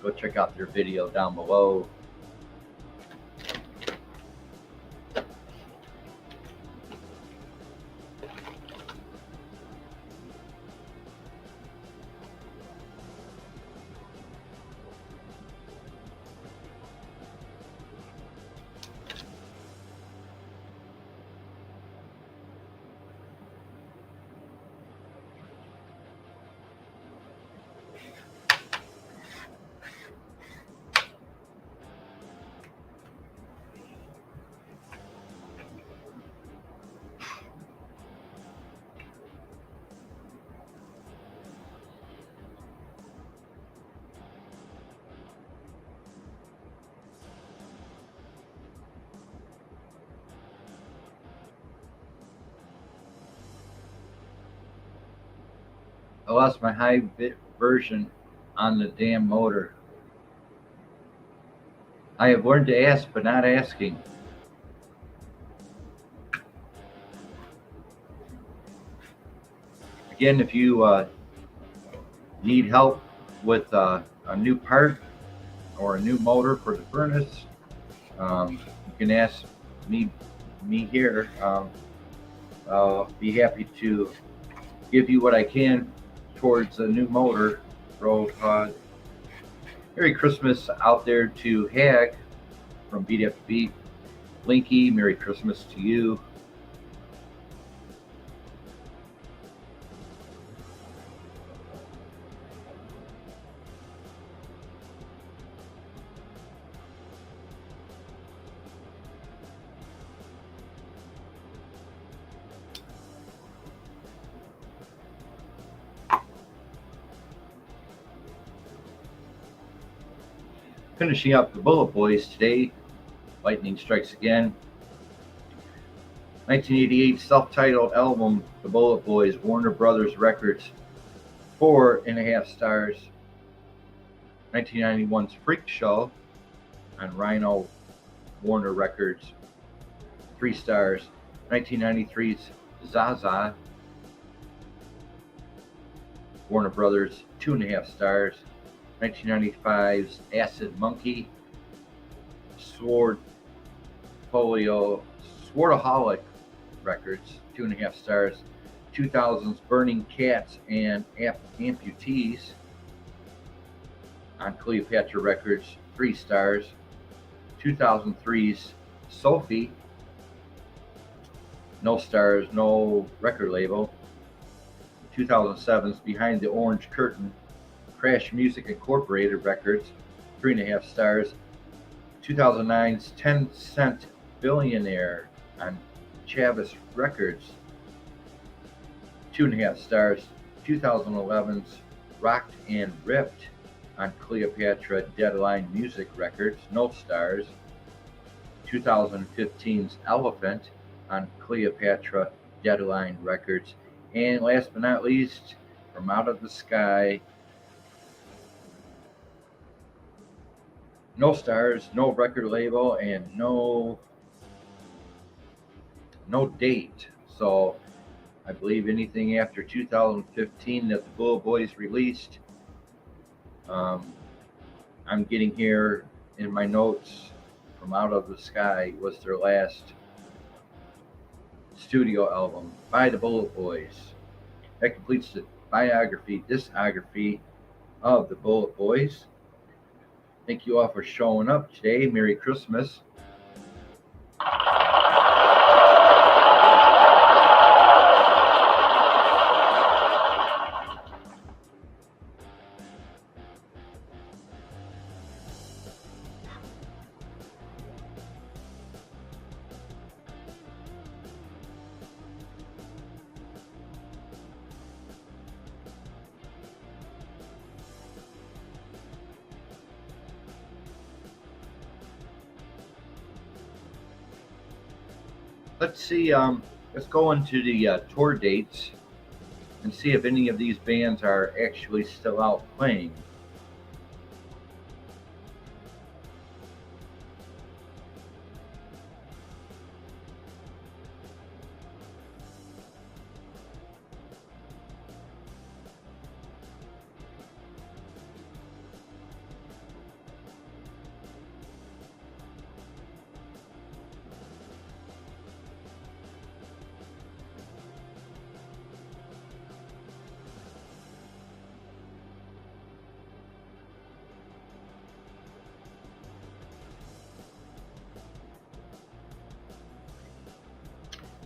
Go check out their video down below. I lost my high bit version on the damn motor. I have learned to ask, but not asking. Again, if you need help with a new part or a new motor for the furnace, you can ask me here. I'll be happy to give you what I can towards a new motor. Merry Christmas out there to Hag from BEATAFTERBEAT. Blinky, Merry Christmas to you. Finishing up the Bullet Boys today, Lightning Strikes Again. 1988 self-titled album, The Bullet Boys, Warner Brothers Records, 4.5 stars. 1991's Freak Show on Rhino Warner Records, 3 stars. 1993's Zaza, Warner Brothers, 2.5 stars. 1995's Acid Monkey, Swordaholic Records, 2.5 stars. 2000's Burning Cats and Amputees on Cleopatra Records, 3 stars. 2003's Sophie, no stars, no record label. 2007's Behind the Orange Curtain, Crash Music Incorporated Records, 3.5 stars. 2009's 10 Cent Billionaire on Chavis Records, 2.5 stars. 2011's Rocked and Ripped on Cleopatra Deadline Music Records, no stars. 2015's Elephant on Cleopatra Deadline Records. And last but not least, From Out of the Sky, no stars, no record label, and no date. So I believe anything after 2015 that the Bullet Boys released, I'm getting here in my notes, From Out of the Sky was their last studio album by the Bullet Boys. That completes the discography of the Bullet Boys. Thank you all for showing up today. Merry Christmas. Let's see, let's go into the tour dates and see if any of these bands are actually still out playing.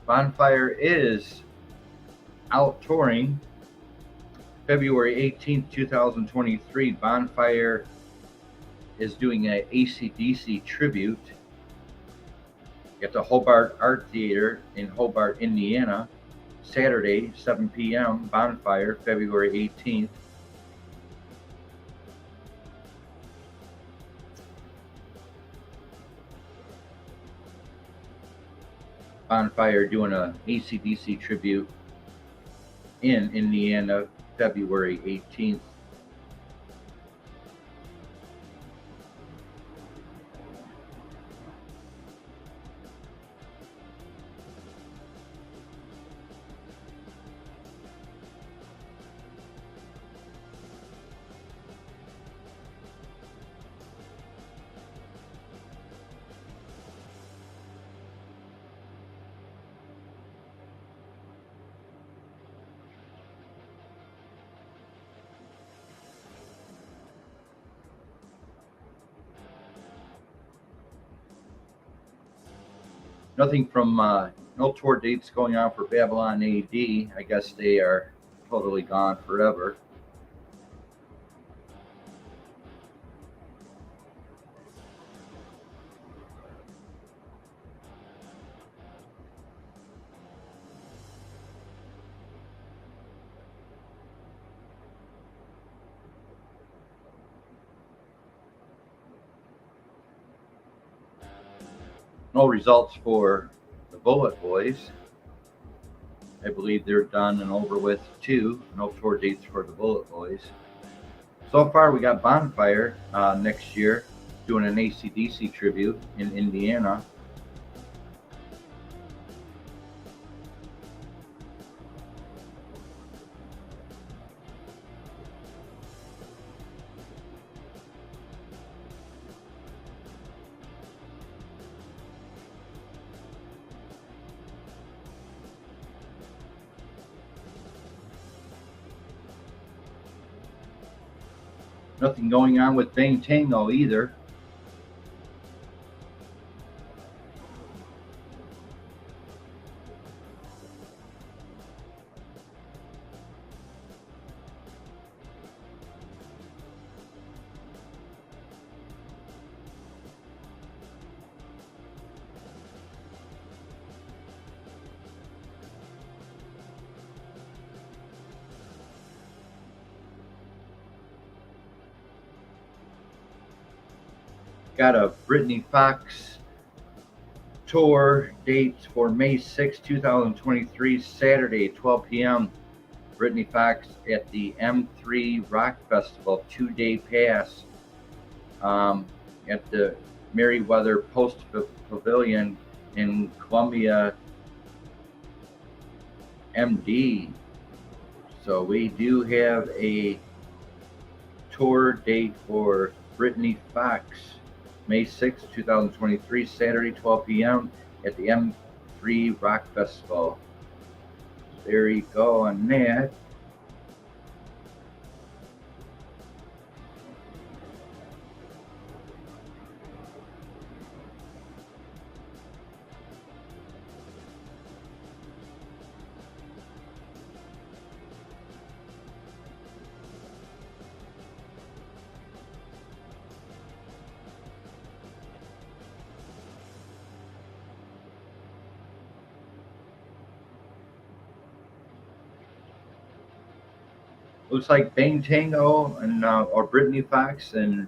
Bonfire is out touring February 18th, 2023. Bonfire is doing an AC/DC tribute at the Hobart Art Theater in Hobart, Indiana, Saturday, 7 p.m. Bonfire, February 18th. Bonfire doing a AC/DC tribute in Indiana, February 18th. Nothing from no tour dates going on for Babylon AD. I guess they are totally gone forever. No results for the Bullet Boys. I believe they're done and over with too. No tour dates for the Bullet Boys. So far, we got Bonfire next year doing an AC/DC tribute in Indiana. Nothing going on with Bang Tango either. Got a Britny Fox tour dates for May 6, 2023, Saturday, 12 p.m. Britny Fox at the M3 Rock Festival, 2-day pass at the Merriweather Post Pavilion in Columbia, MD. So we do have a tour date for Britny Fox, May 6, 2023, Saturday, 12 p.m. at the M3 Rock Festival. There you go on that. Looks like Bang Tango and or Britny Fox and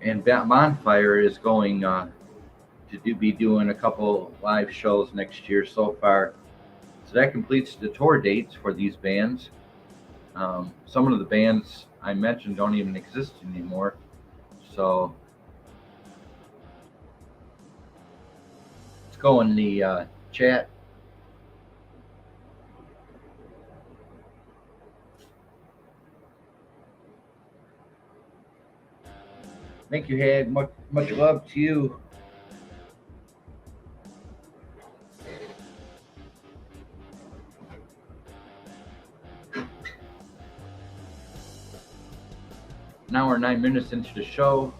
Bonfire is going to be doing a couple live shows next year so far. So that completes the tour dates for these bands. Some of the bands I mentioned don't even exist anymore. So let's go in the chat. Thank you, Hag. Much love to you. Now we're 9 minutes into the show.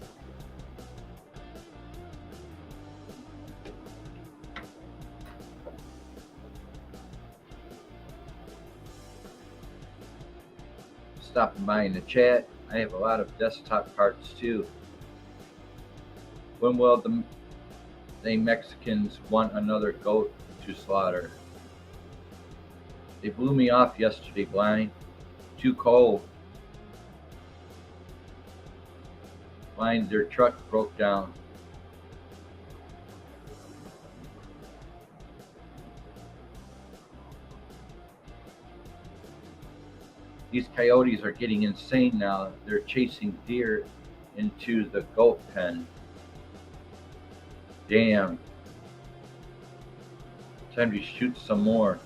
Stopping by in the chat. I have a lot of desktop parts too. When will the Mexicans want another goat to slaughter? They blew me off yesterday, Blind. Too cold. Blind, their truck broke down. These coyotes are getting insane now. They're chasing deer into the goat pen. Damn. Time to shoot some more.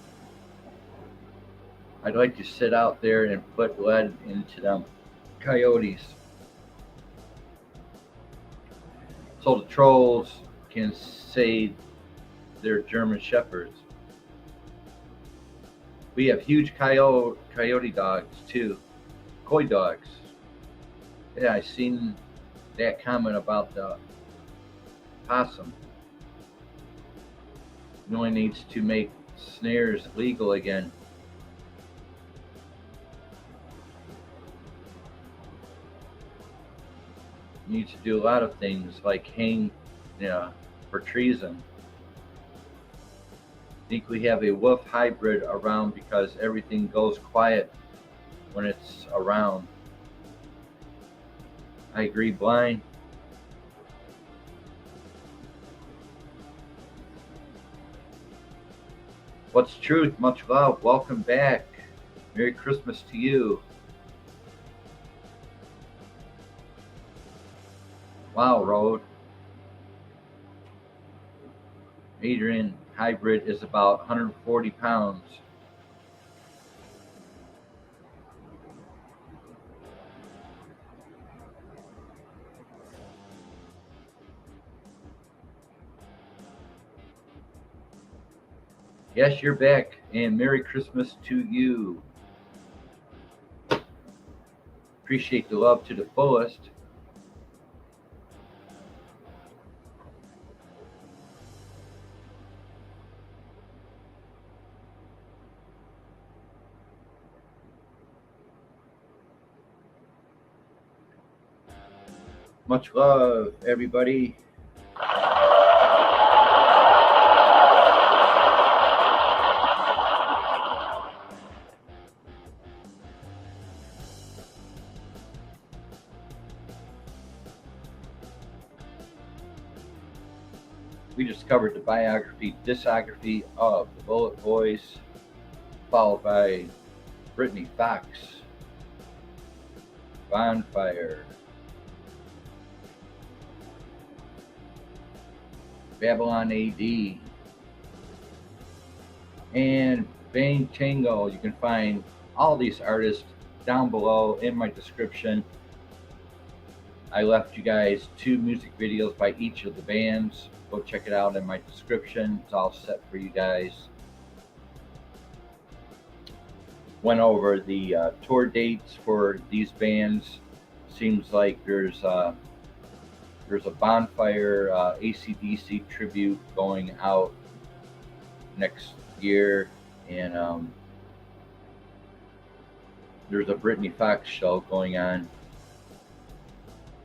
I'd like to sit out there and put lead into them coyotes. So the trolls can say they're German shepherds. We have huge coyote dogs too. Coy dogs. Yeah, I seen that comment about the possum. It only needs to make snares legal again. Needs to do a lot of things like hang for treason. I think we have a wolf hybrid around because everything goes quiet when it's around. I agree, Blind. What's truth? Much love. Welcome back. Merry Christmas to you. Wow, Road. Adrian hybrid is about 140 pounds. Yes, you're back, and Merry Christmas to you. Appreciate the love to the fullest. Much love, everybody. We just covered the biography, discography of the Bullet Boys, followed by Britny Fox, Bonfire, Babylon AD, and Bang Tango. You can find all these artists down below in my description. I left you guys 2 music videos by each of the bands. Go check it out in my description. It's all set for you guys. Went over the tour dates for these bands. Seems like there's a Bonfire AC/DC tribute going out next year, and there's a Britny Fox show going on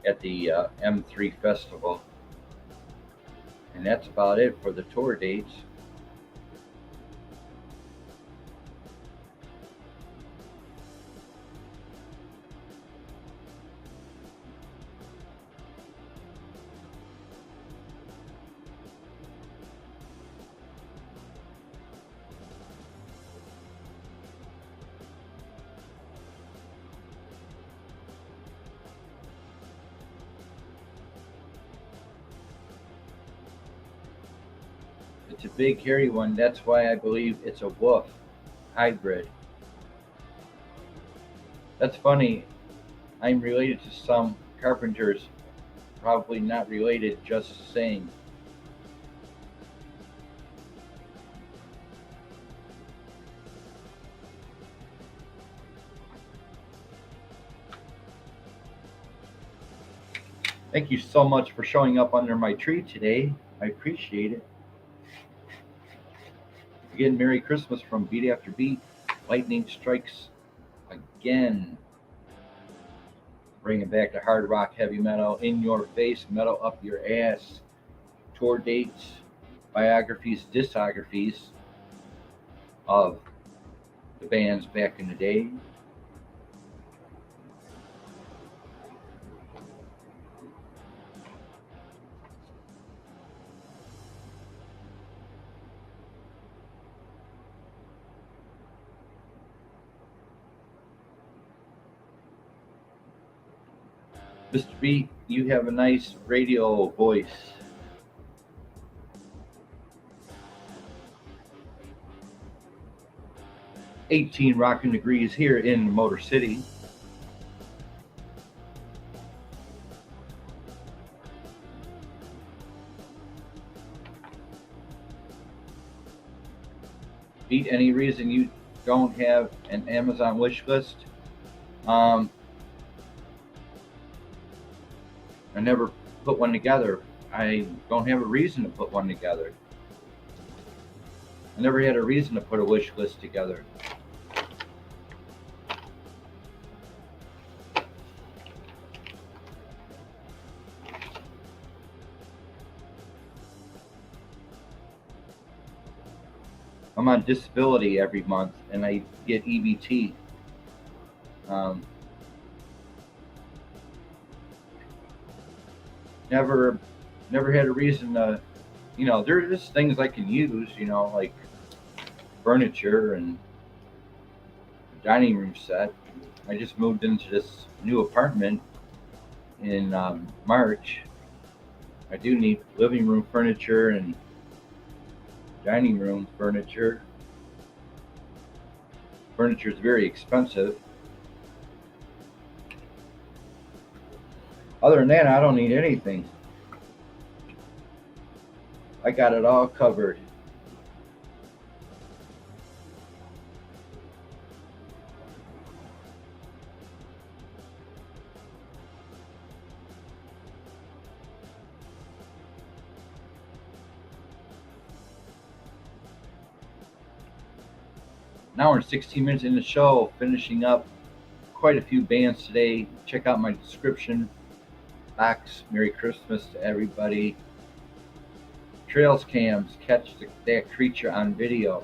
at the M3 Festival. And that's about it for the tour dates. It's a big hairy one. That's why I believe it's a wolf hybrid. That's funny. I'm related to some carpenters. Probably not related, just saying. Thank you so much for showing up under my tree today. I appreciate it. Again, Merry Christmas from Beat After Beat. Lightning strikes again. Bringing back the hard rock, heavy metal, in your face, metal up your ass. Tour dates, biographies, discographies of the bands back in the day. Mr. B, you have a nice radio voice. "18 rocking degrees here in Motor City." Beat, any reason you don't have an Amazon wish list? I never put one together. I don't have a reason to put one together. I never had a reason to put a wish list together. I'm on disability every month and I get EBT. Never had a reason to, there's just things I can use, like furniture and dining room set. I just moved into this new apartment in March. I do need living room furniture and dining room furniture. Furniture is very expensive. Other than that, I don't need anything. I got it all covered. Now we're 16 minutes in the show, finishing up quite a few bands today. Check out my description box. Merry Christmas to everybody. Trails cams, catch that creature on video.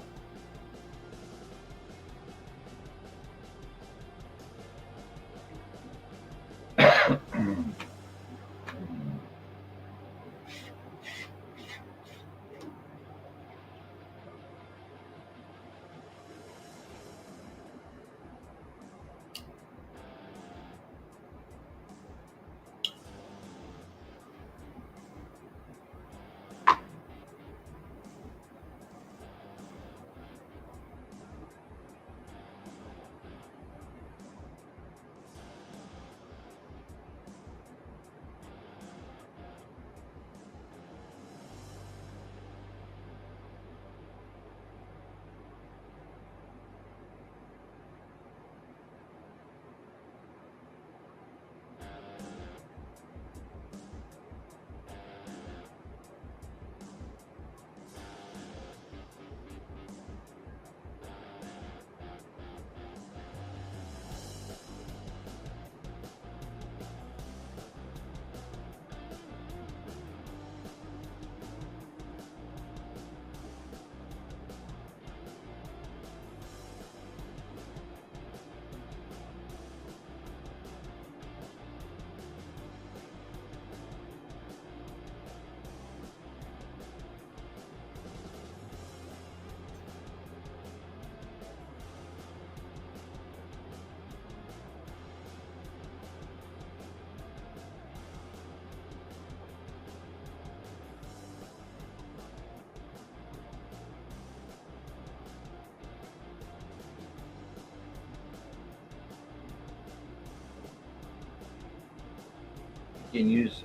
You can use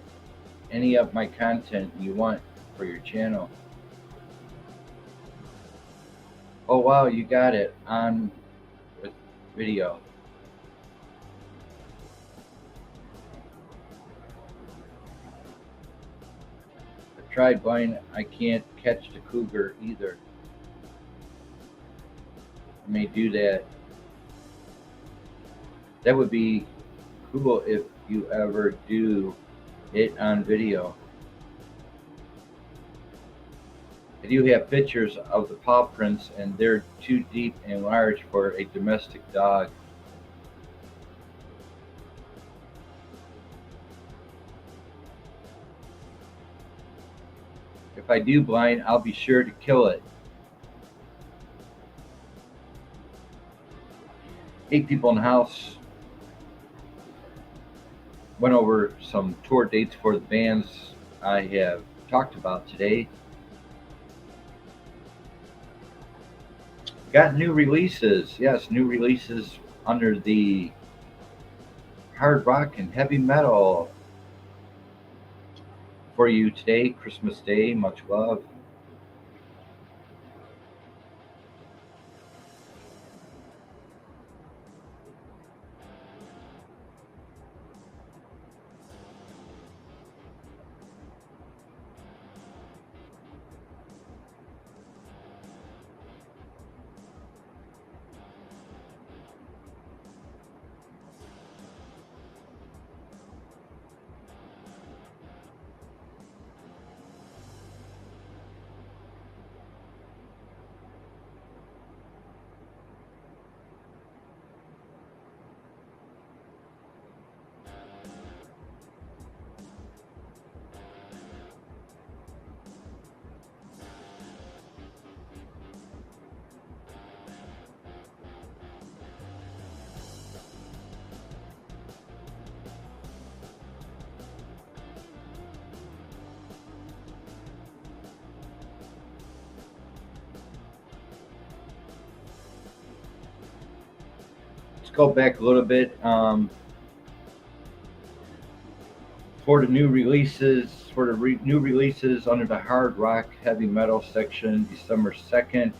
any of my content you want for your channel. Oh wow, you got it on with video. I tried blind, I can't catch the cougar either. I may do that. That would be cool if you ever do it on video. I do have pictures of the paw prints, and they're too deep and large for a domestic dog. If I do blind, I'll be sure to kill it. 8 people in the house. Went over some tour dates for the bands I have talked about today. Got new releases. Yes, new releases under the hard rock and heavy metal for you today, Christmas Day. Much love. Let's go back a little bit. For the new releases, new releases under the hard rock heavy metal section, December 2nd,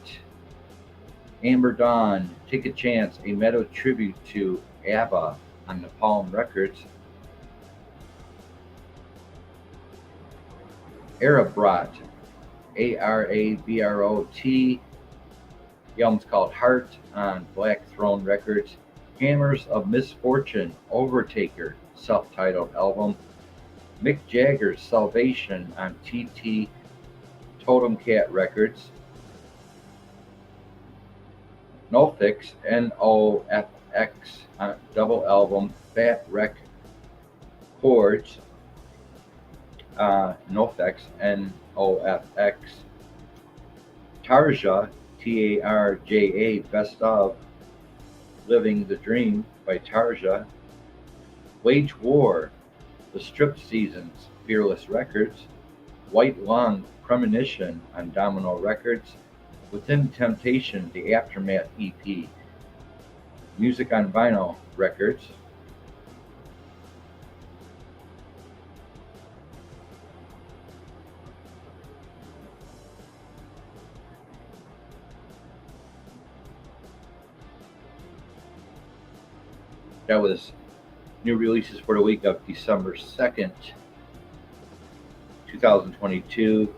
Amber Dawn, Take a Chance, a metal tribute to ABBA on Napalm Records. Arabrot, Arabrot, The album's called Heart on Black Throne Records. Hammers of Misfortune, Overtaker, self-titled album. Mick Jagger's Salvation on TT Totem Cat Records. Nofix, Nofx, double album, Fat Wreck Chords, Nofx, Nofx. Tarja, Tarja, Best of Living the Dream by Tarja. Wage War, The Strip Seasons, Fearless Records. White Lung, Premonition on Domino Records. Within Temptation, the Aftermath EP. Music on Vinyl Records. That was new releases for the week of December 2nd, 2022.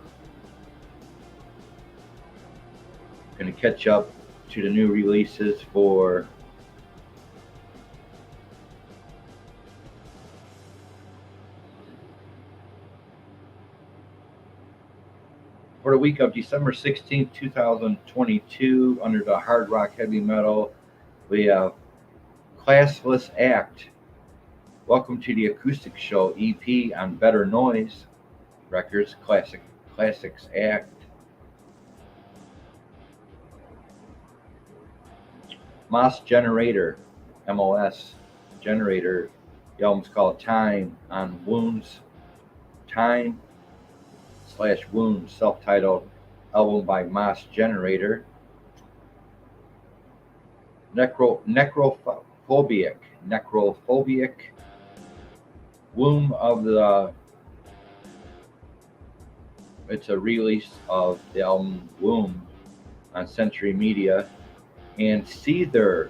Going to catch up to the new releases for the week of December 16th, 2022. Under the hard rock heavy metal, we have Classless Act, Welcome to the Acoustic Show EP on Better Noise Records, Classics Act. Moss Generator, MOS Generator, the album's called Time on Wounds, Time/Wounds, self-titled album by Moss Generator. Necrophobic, Womb of the, it's a release of the album Womb on Century Media. And Seether,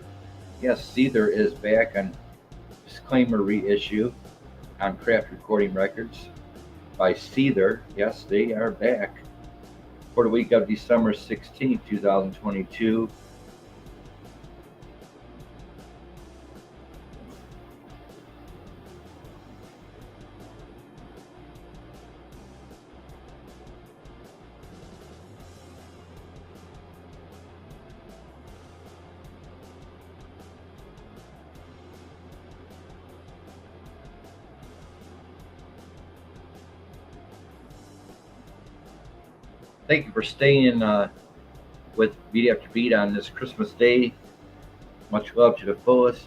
yes, Seether is back on Disclaimer reissue on Craft Recording Records by Seether. Yes, they are back for the week of December 16th, 2022. Thank you for staying with Beat After Beat on this Christmas Day. Much love to the fullest.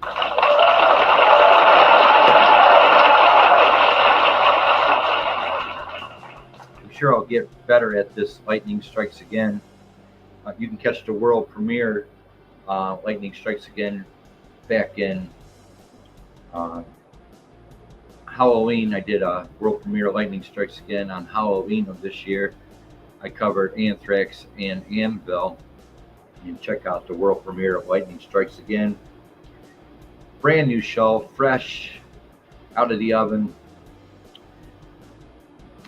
I'm sure I'll get better at this Lightning Strikes Again. You can catch the world premiere Lightning Strikes Again back in Halloween. I did a world premiere Lightning Strikes Again on Halloween of this year. I covered Anthrax and Anvil. You can check out the world premiere of Lightning Strikes Again. Brand new show, fresh out of the oven.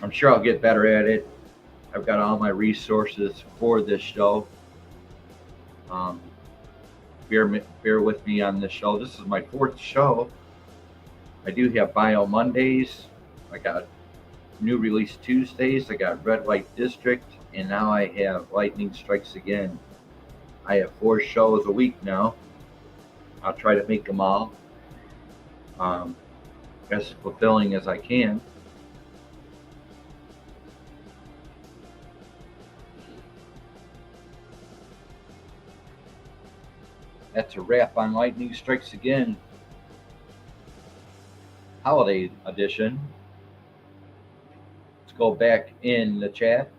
I'm sure I'll get better at it. I've got all my resources for this show. Bear with me on this show. This is my 4th show. I do have Bio Mondays. I got new release Tuesdays. I got Red Light District, and now I have Lightning Strikes Again. I have 4 shows a week now. I'll try to make them all as fulfilling as I can. That's a wrap on Lightning Strikes Again Holiday Edition. Let's go back in the chat.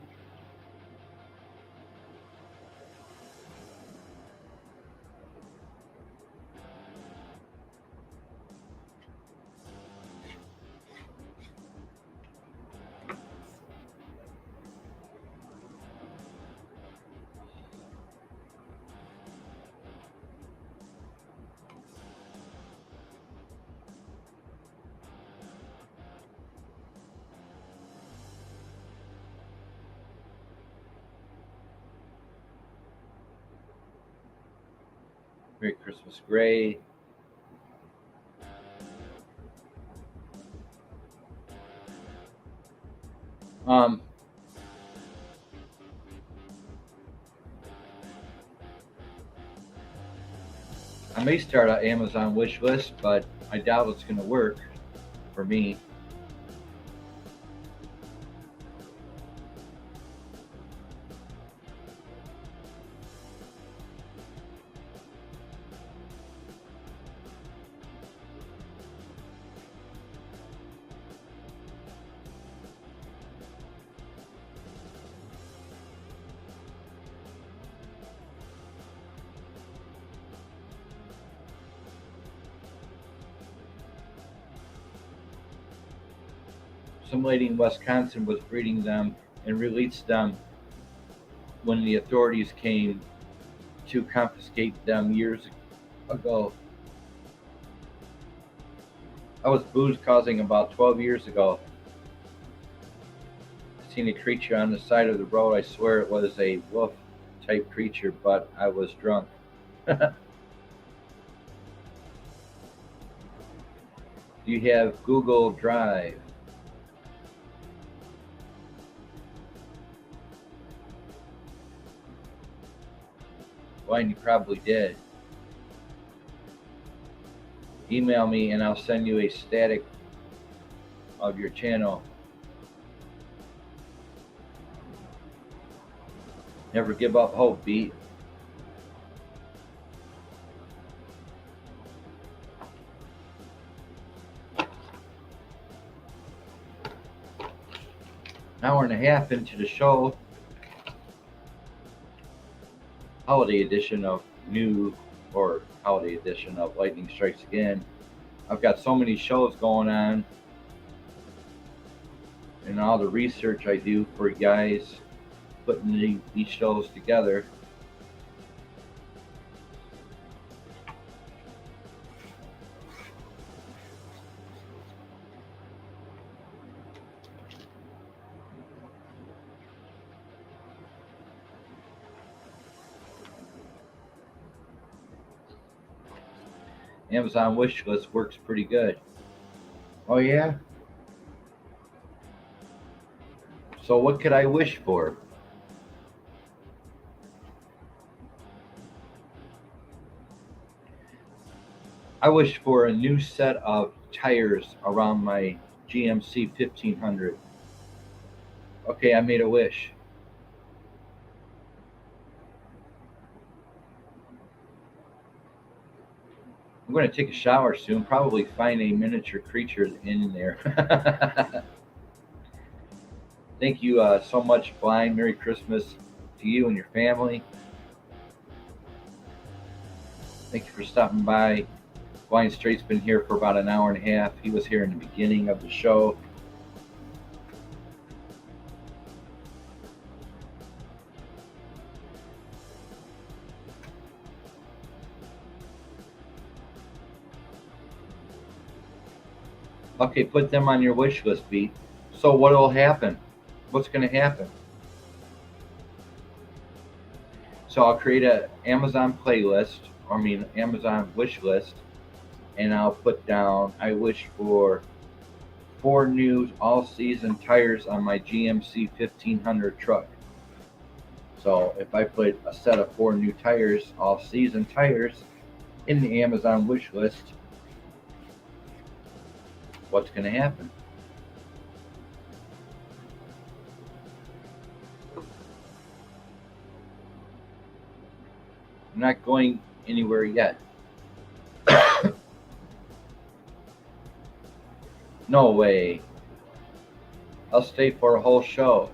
Merry Christmas Gray. I may start an Amazon wish list, but I doubt it's going to work for me. Some lady in Wisconsin was breeding them and released them when the authorities came to confiscate them years ago. I was booze causing about 12 years ago. I seen a creature on the side of the road. I swear it was a wolf type creature, but I was drunk. Do you have Google Drive? Well, you probably did. Email me and I'll send you a static of your channel. Never give up hope, Beat. Hour and a half into the show. Holiday edition of holiday edition of Lightning Strikes Again. I've got so many shows going on and all the research I do for you guys putting these shows together. Amazon wish list works pretty good. Oh yeah? So what could I wish for? I wish for a new set of tires around my GMC 1500. Okay, I made a wish. I'm going to take a shower soon, probably find a miniature creature in there. Thank you so much, Blind. Merry Christmas to you and your family. Thank you for stopping by. Blind Straight's been here for about an hour and a half. He was here in the beginning of the show. Okay, put them on your wish list, Beat. So what will happen? What's going to happen? So I'll create an Amazon playlist, Amazon wish list, and I'll put down, I wish for 4 new all-season tires on my GMC 1500 truck. So if I put a set of 4 new tires, all-season tires, in the Amazon wish list, what's going to happen? I'm not going anywhere yet. No way. I'll stay for a whole show.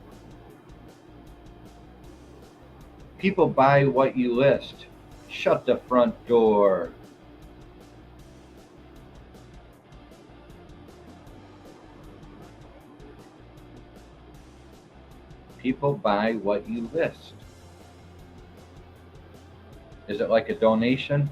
People buy what you list. Shut the front door. People buy what you list. Is it like a donation?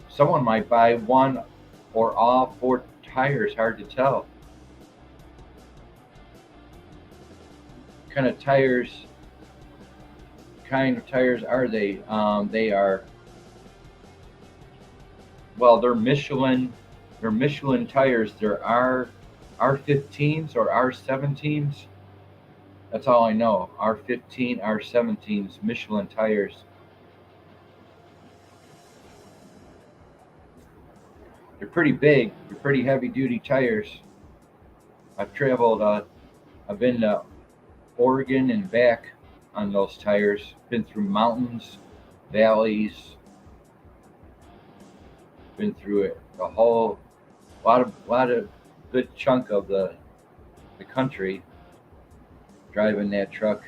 Someone might buy one or all four tires? Hard to tell. Kind of tires kind of tires are they? They are, well, they're Michelin. They're Michelin tires. They're R15s or R17s. That's all I know. R15, R17s, Michelin tires. They're pretty big. They're pretty heavy duty tires. I've traveled. I've been to Oregon and back on those tires. Been through mountains, valleys. Been through it a whole lot of good chunk of the country driving that truck.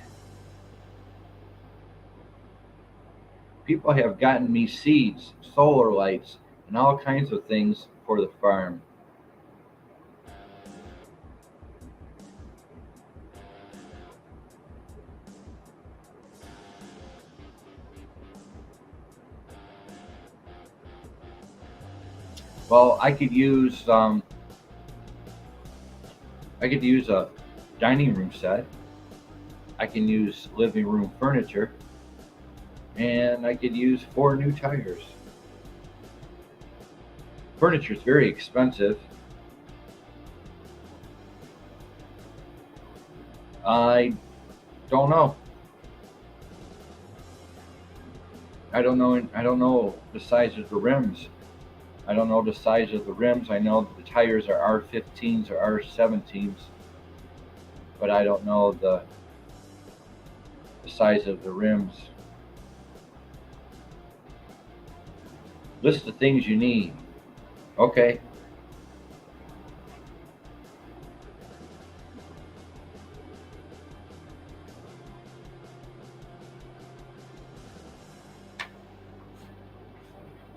People have gotten me seeds, solar lights, and all kinds of things for the farm. Well, I could use a dining room set. I can use living room furniture, and I could use four new tires. Furniture is very expensive. I don't know. I don't know. I don't know the size of the rims. I don't know the size of the rims. I know the tires are R15s or R17s, but I don't know the size of the rims. List the things you need. Okay.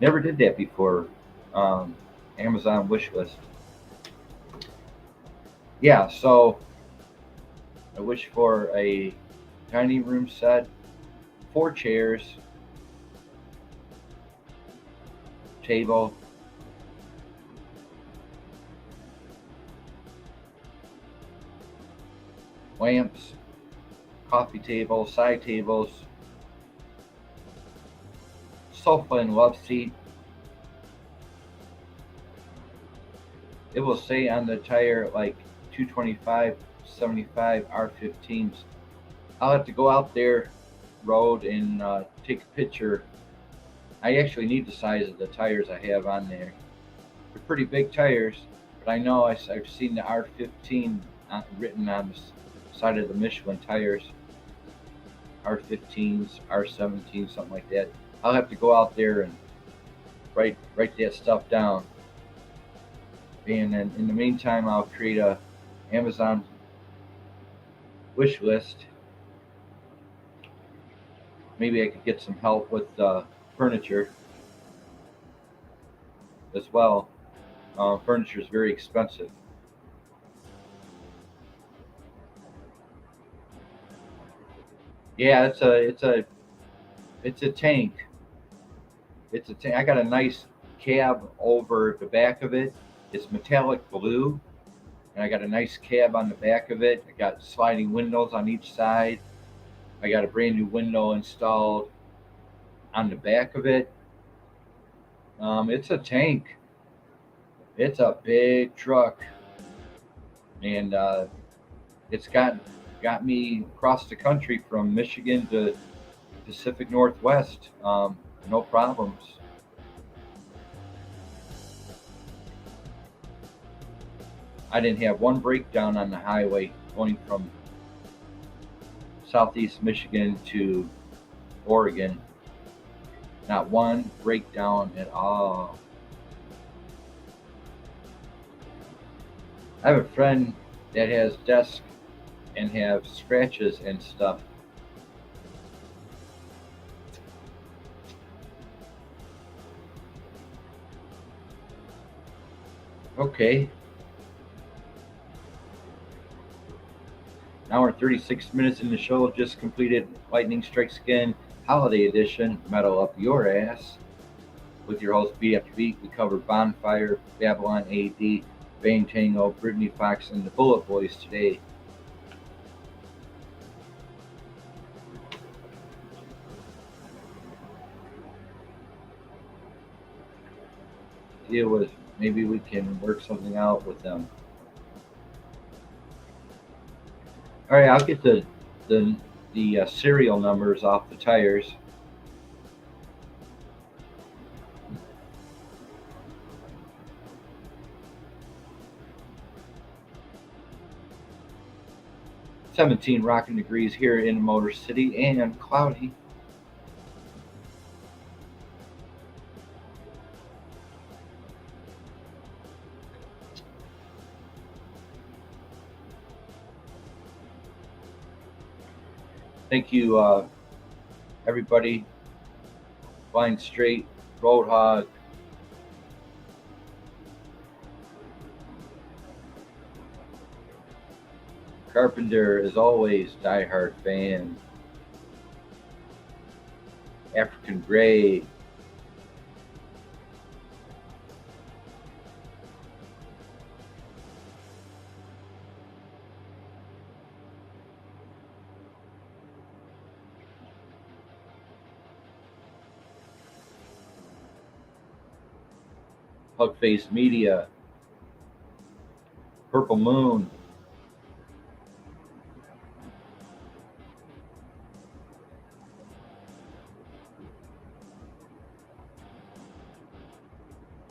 Never did that before. Um, Amazon wish list. Yeah, so I wish for a dining room set, four chairs, table, lamps, coffee table, side tables, sofa and love seat. It will say on the tire like 225, 75 R15s. I'll have to go out there, road, and take a picture. I actually need the size of the tires I have on there. They're pretty big tires, but I know I've seen the R15 written on the side of the Michelin tires. R15s, R17s, something like that. I'll have to go out there and write that stuff down. And then in the meantime, I'll create a Amazon wish list. Maybe I could get some help with furniture as well. Furniture is very expensive. Yeah, it's a tank. It's a tank. I got a nice cab over the back of it. It's metallic blue, and I got a nice cab on the back of it. I got sliding windows on each side. I got a brand new window installed on the back of it. It's a tank. It's a big truck, and it's got me across the country from Michigan to Pacific Northwest. No problems. I didn't have one breakdown on the highway going from southeast Michigan to Oregon. Not one breakdown at all. I have a friend that has desk and have scratches and stuff. Okay, an hour and 36 minutes in the show. Just completed Lightning Strikes Again Holiday Edition. Metal up your ass. with your host Beat After Beat. We cover Bonfire, Babylon AD, Bang Tango, Brittany Fox, and the Bullet Boys today. Deal with maybe we can work something out with them. All right, I'll get the serial numbers off the tires. "17 rocking degrees here in Motor City and cloudy. Thank you, everybody. Flying Straight, Roadhog, Carpenter, as always, diehard fan. African Gray, Hugface Media, Purple Moon,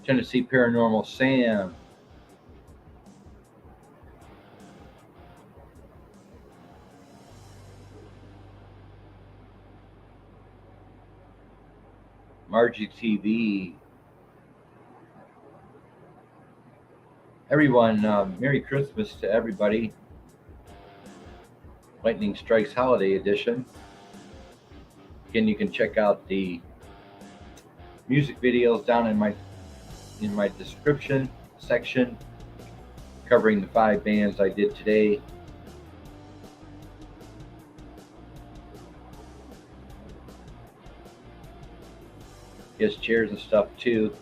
Tennessee Paranormal Sam, Margie TV. Everyone, Merry Christmas to everybody. Lightning Strikes Holiday Edition. Again, you can check out the music videos down in my description section, covering the 5 bands I did today. His chairs and stuff too.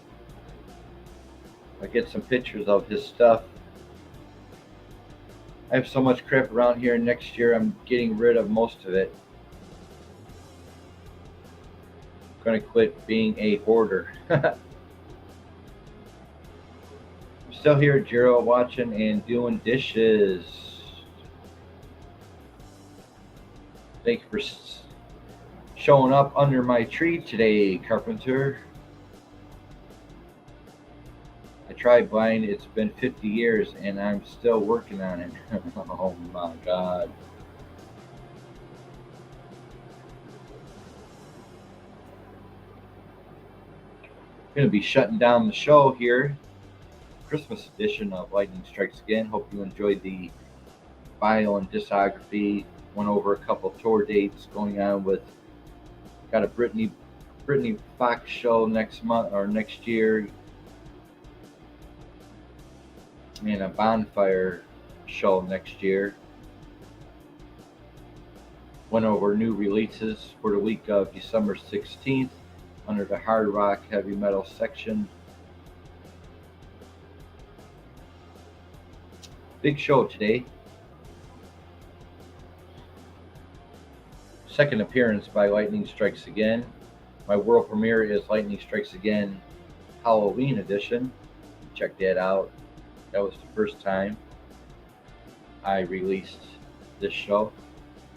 I get some pictures of his stuff. I have so much crap around here. Next year I'm getting rid of most of it. I'm gonna quit being a hoarder. I'm still here, Jiro, watching and doing dishes. Thank you for showing up under my tree today, Carpenter. I tried buying it's been 50 years and I'm still working on it. Oh my God. I'm going to be shutting down the show here. Christmas edition of Lightning Strikes Again. Hope you enjoyed the bio and discography. Went over a couple tour dates going on with, got a Brittany Fox show next month or next year, and a Bonfire show next year. Went over new releases for the week of December 16th under the hard rock heavy metal section. Big show today. Second appearance by Lightning Strikes Again. My world premiere is Lightning Strikes Again Halloween edition. Check that out. That was the first time I released this show.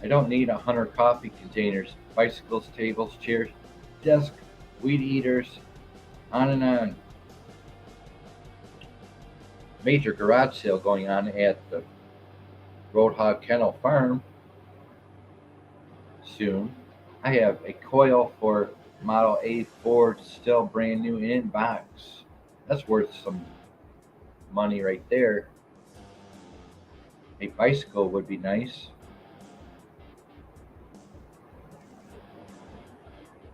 I don't need 100 coffee containers, bicycles, tables, chairs, desk, weed eaters, on and on. Major garage sale going on at the Roadhog Kennel Farm soon. I have a coil for Model A Ford, still brand new in box. That's worth some money right there. A bicycle would be nice.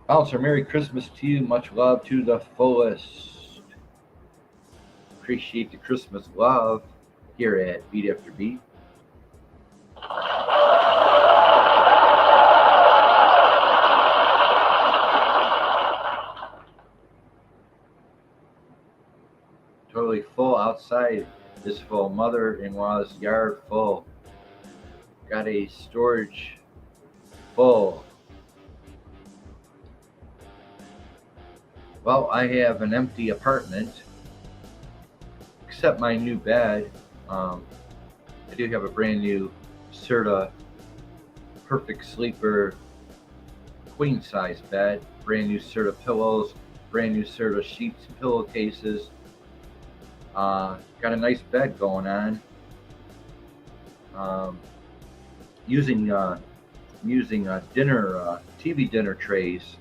Bouncer, Merry Christmas to you. Much love to the fullest. Appreciate the Christmas love here at Beat After Beat. is full. Mother-in-law's yard full. Got a storage full. Well, I have an empty apartment, except my new bed. I do have a brand new Serta Perfect Sleeper queen size bed, brand new Serta pillows, brand new Serta sheets and pillowcases. Got a nice bed going on. Using TV dinner trays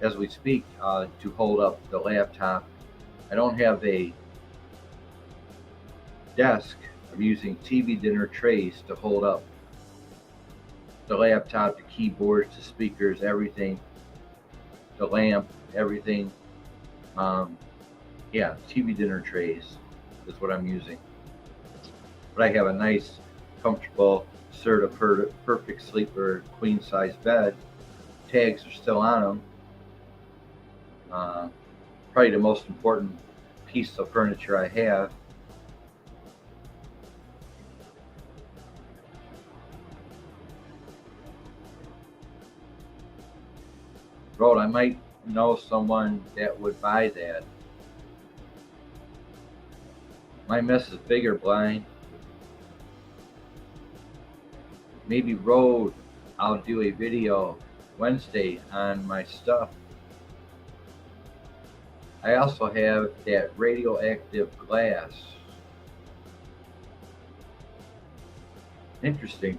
as we speak to hold up the laptop. I don't have a desk. I'm using TV dinner trays to hold up the laptop, the keyboards, the speakers, everything, the lamp, everything. Yeah, TV dinner trays is what I'm using. But I have a nice, comfortable Serta Perfect Sleeper queen size bed. Tags are still on them. Probably the most important piece of furniture I have. Road, I might know someone that would buy that. My mess is bigger, Blind. Maybe Road, I'll do a video Wednesday on my stuff. I also have that radioactive glass. Interesting.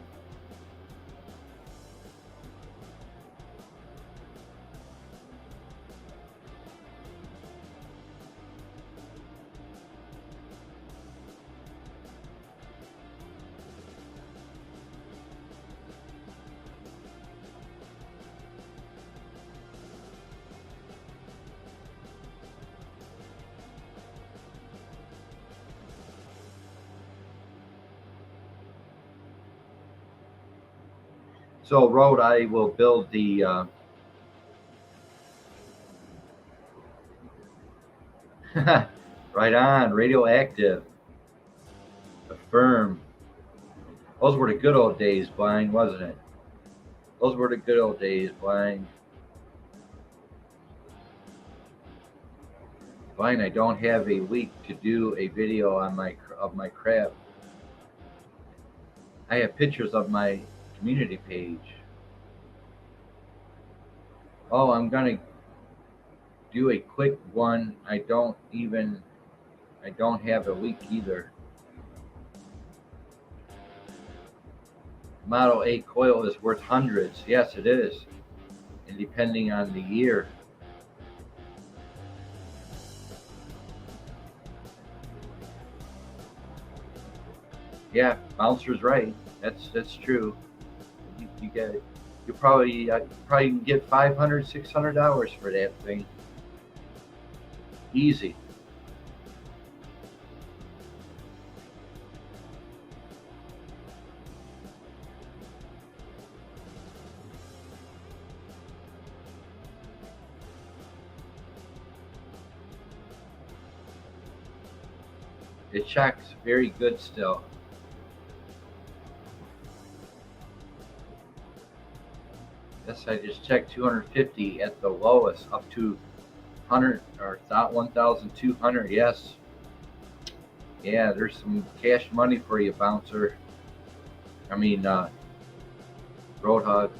So, Road, I will build the right on, radioactive, affirm. Those were the good old days, Blind, wasn't it? Those were the good old days, Blind. Blind, I don't have a week to do a video on my crap. I have pictures of my community page. Oh, I'm gonna do a quick one. I don't have a week either. Model A coil is worth hundreds. Yes, it is. And depending on the year. Yeah, Bouncer's right. That's true. You get it. You probably can get $500, $600 for that thing. Easy. It checks very good still. Yes, I just checked 250 at the lowest, up to 100 or 1,200. Yes. Yeah, there's some cash money for you, Bouncer. I mean, Roadhog.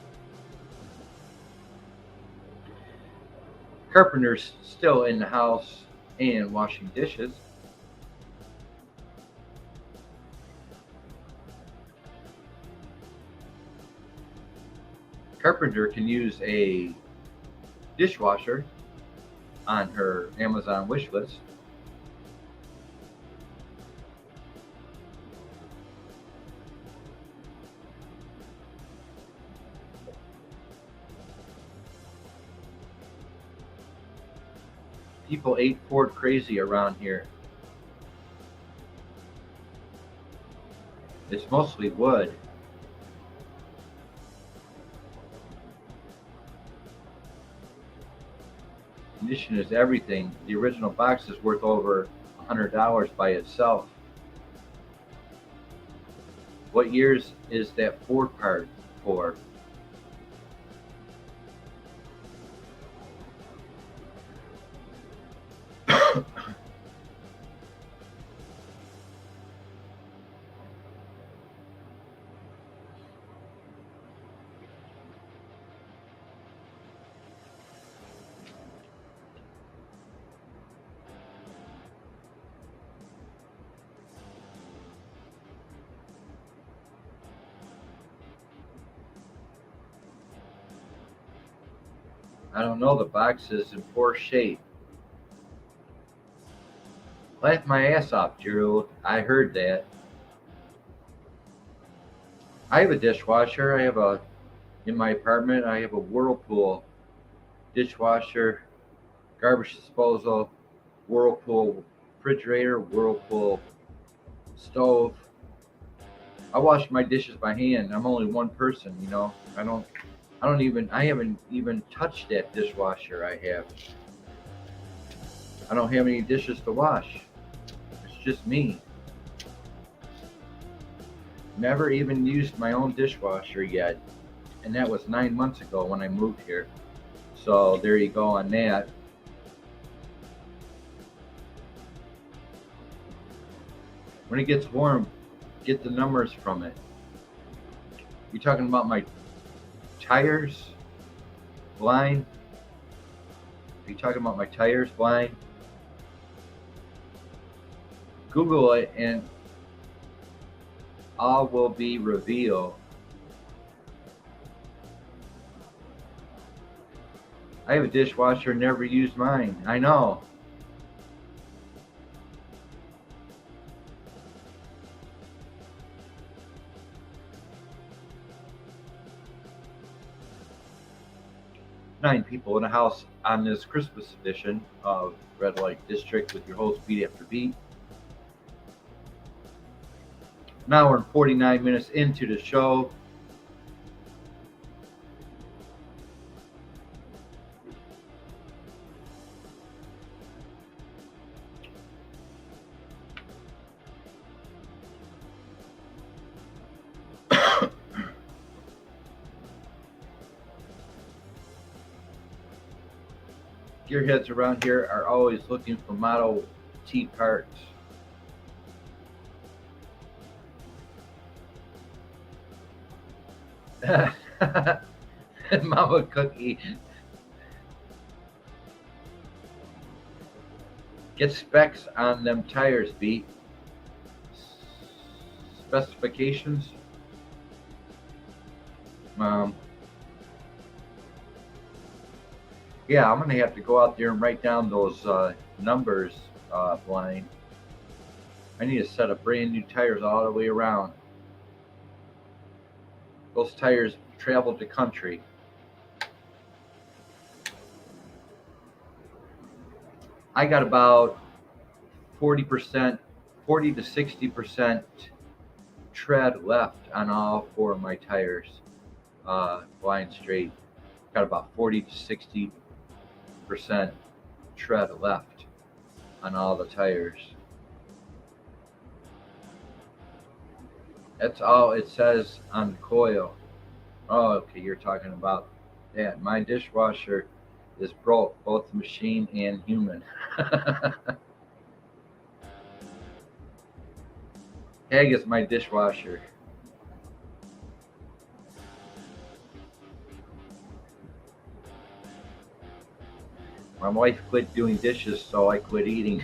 Carpenter's still in the house and washing dishes. Carpenter can use a dishwasher on her Amazon wish list. People ate Ford crazy around here. It's mostly wood. Condition is everything. The original box is worth over $100 by itself. What years is that Ford part for? I don't know. The box is in poor shape. Laugh my ass off, Drew. I heard that. I have a dishwasher. In my apartment, I have a Whirlpool dishwasher, garbage disposal, Whirlpool refrigerator, Whirlpool stove. I wash my dishes by hand. I'm only one person, you know. I haven't even touched that dishwasher I have. I don't have any dishes to wash. It's just me. Never even used my own dishwasher yet. And that was 9 months ago when I moved here. So there you go on that. When it gets warm, get the numbers from it. You talking about my tires blind? Are you talking about my tires blind? Google it and all will be revealed. I have a dishwasher, never used mine. I know. Nine people in a house on this Christmas edition of Red Light District with your host Beat After Beat. Now we're 49 minutes into the show. Gearheads around here are always looking for Model T parts. Mama Cookie. Get specs on them tires, Beat. Specifications. Yeah, I'm gonna have to go out there and write down those numbers blind. I need a set of brand new tires all the way around. Those tires traveled the country. I got about 40%, 40 to 60% tread left on all four of my tires, blind straight. Got about 40 to 60% tread left on all the tires. That's all it says on the coil. Oh, okay, you're talking about that. My dishwasher is broke, both machine and human. Hag is my dishwasher. My wife quit doing dishes, so I quit eating.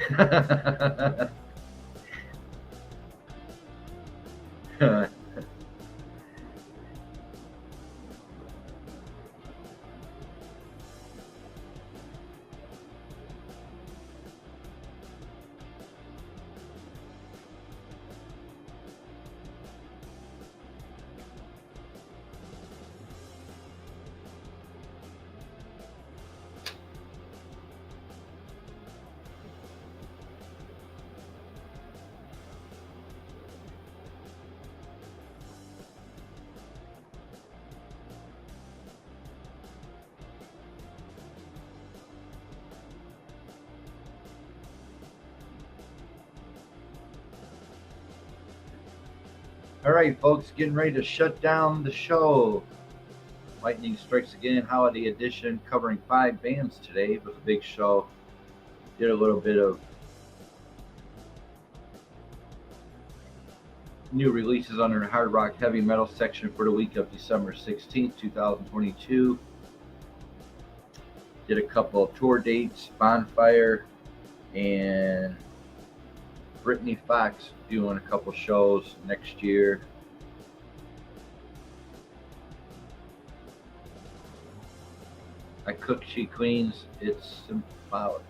All right, folks, getting ready to shut down the show. Lightning Strikes Again Holiday Edition, covering 5 bands today. It was a big show. Did a little bit of new releases under the hard rock heavy metal section for the week of December 16th, 2022. Did a couple of tour dates, Bonfire and Brittany Fox doing a couple shows next year. I cook, she cleans. It's symbolic.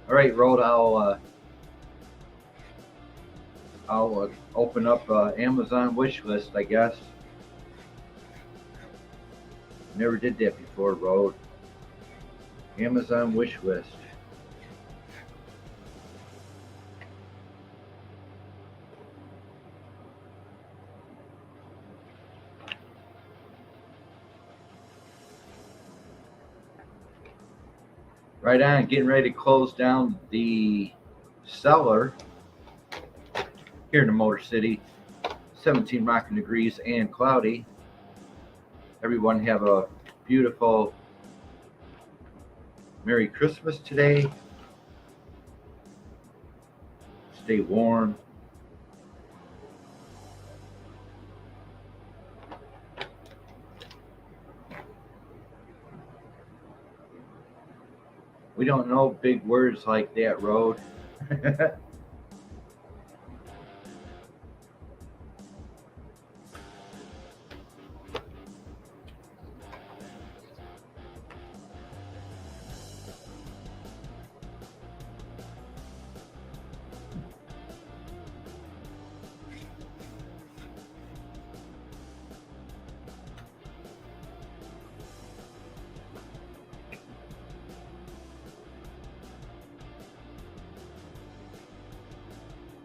All right, Rod, I'll open up Amazon wish list, I guess. Never did that before, Rod. Amazon wish list. Right on, getting ready to close down the cellar here in the Motor City. 17 rocking degrees and cloudy. Everyone have a beautiful Merry Christmas today. Stay warm. We don't know big words like that, Rod.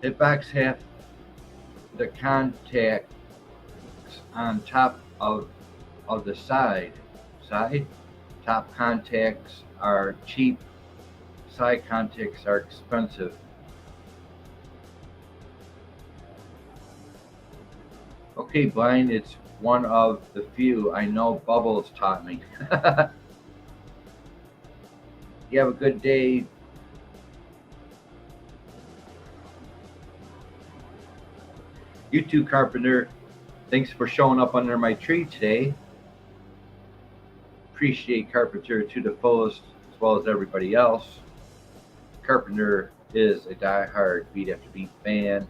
Hitbox have the contacts on top of the side. Top contacts are cheap. Side contacts are expensive. Okay, Blind, it's one of the few. I know Bubbles taught me. You have a good day. You too, Carpenter. Thanks for showing up under my tree today. Appreciate Carpenter to the fullest, as well as everybody else. Carpenter is a die-hard Beat After Beat fan.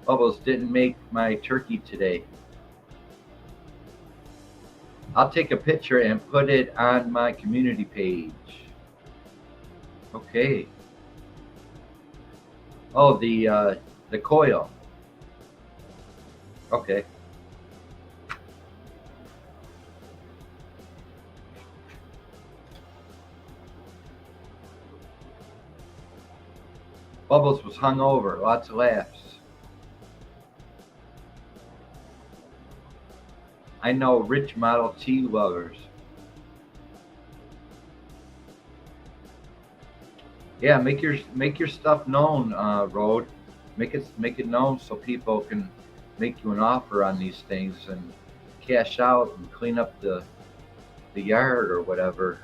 Bubbles didn't make my turkey today. I'll take a picture and put it on my community page. Okay. Oh, the coil. Okay. Bubbles was hungover. Lots of laughs. I know rich Model T lovers. Yeah, make your stuff known, Rod. Make it known so people can make you an offer on these things and cash out and clean up the yard or whatever.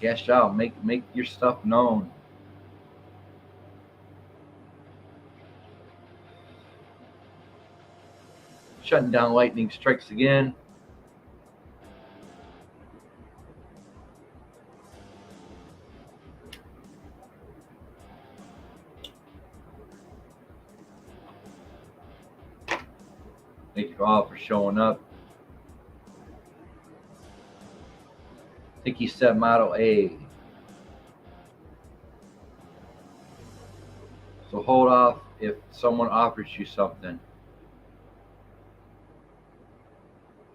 Cash out. Make your stuff known. Shutting down Lightning Strikes Again. Thank you all for showing up. I think he said Model A. So hold off if someone offers you something.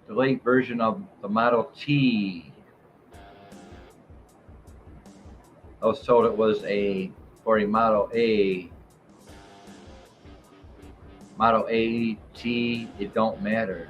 The late version of the Model T. I was told it was a or a Model A, Model A, T, it don't matter.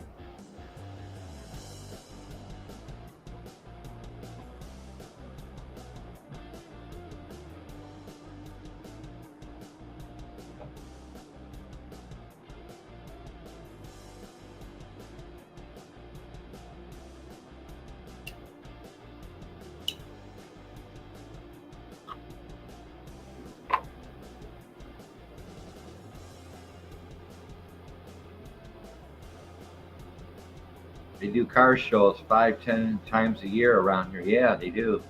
They do car shows 5-10 times a year around here. Yeah, they do.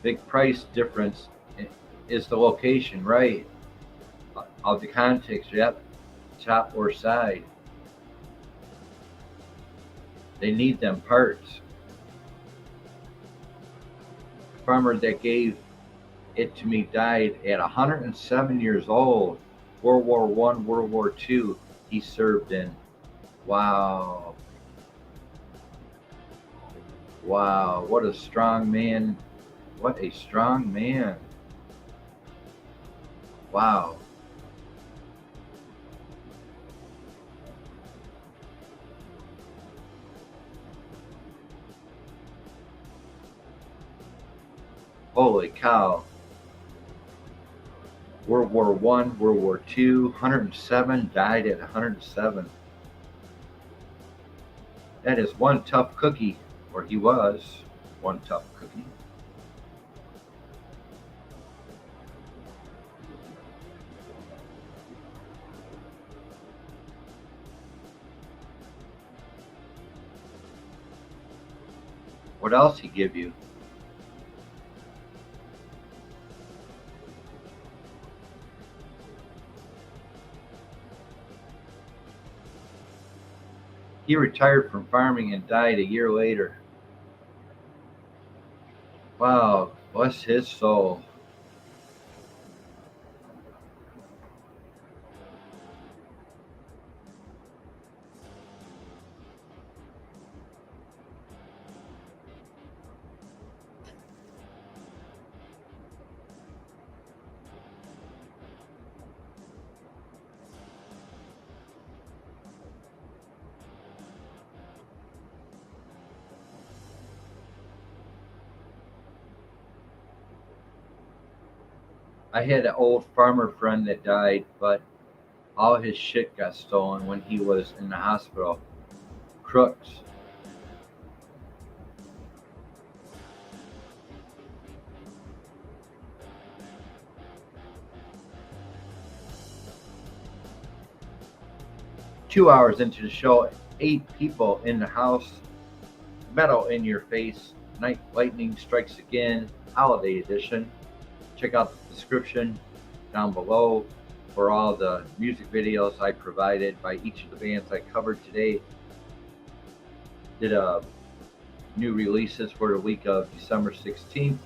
Big price difference is the location, right? Of the context, yep. Top or side. They need them parts. The farmer that gave it to me died at 107 years old. World War One, World War Two, he served in. Wow. Wow, what a strong man. What a strong man. Wow. Holy cow. World War One, World War Two, 107, died at 107. That is one tough cookie, or he was one tough cookie. What else he give you? He retired from farming and died a year later. Wow, bless his soul. I had an old farmer friend that died, but all his shit got stolen when he was in the hospital. Crooks. Two hours into the show, 8 people in the house, metal in your face, night lightning strikes again, holiday edition. Check out the description down below for all the music videos I provided by each of the bands I covered today. Did a new releases for the week of December 16th,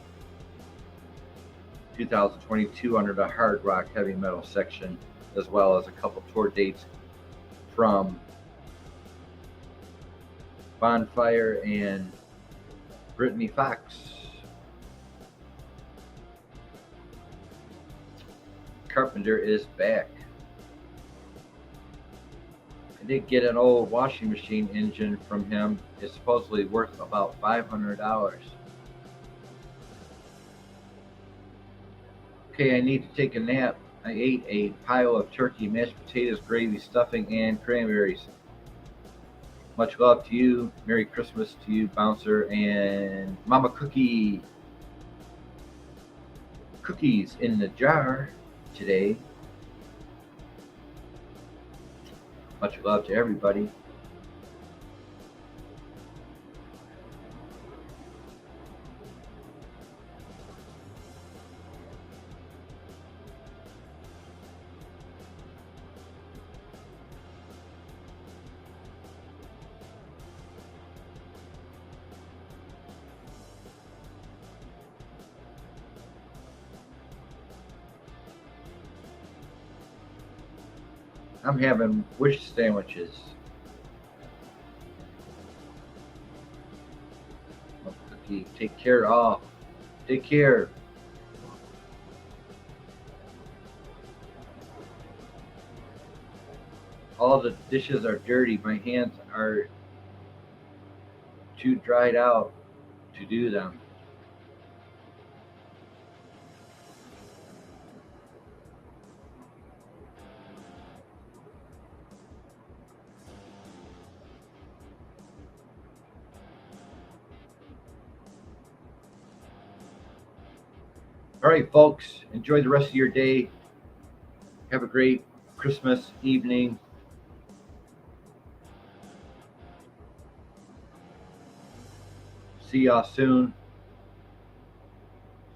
2022 under the hard rock heavy metal section, as well as a couple tour dates from Bonfire and Brittany Fox. Carpenter is back. I did get an old washing machine engine from him. It's supposedly worth about $500. Okay, I need to take a nap. I ate a pile of turkey, mashed potatoes, gravy, stuffing, and cranberries. Much love to you. Merry Christmas to you, Bouncer and Mama Cookie. Cookies in the jar today. Much love to everybody. I'm having wish sandwiches. turkey. Take care all. Take care. All the dishes are dirty. My hands are too dried out to do them. All right, folks, enjoy the rest of your day. Have a great Christmas evening. See y'all soon.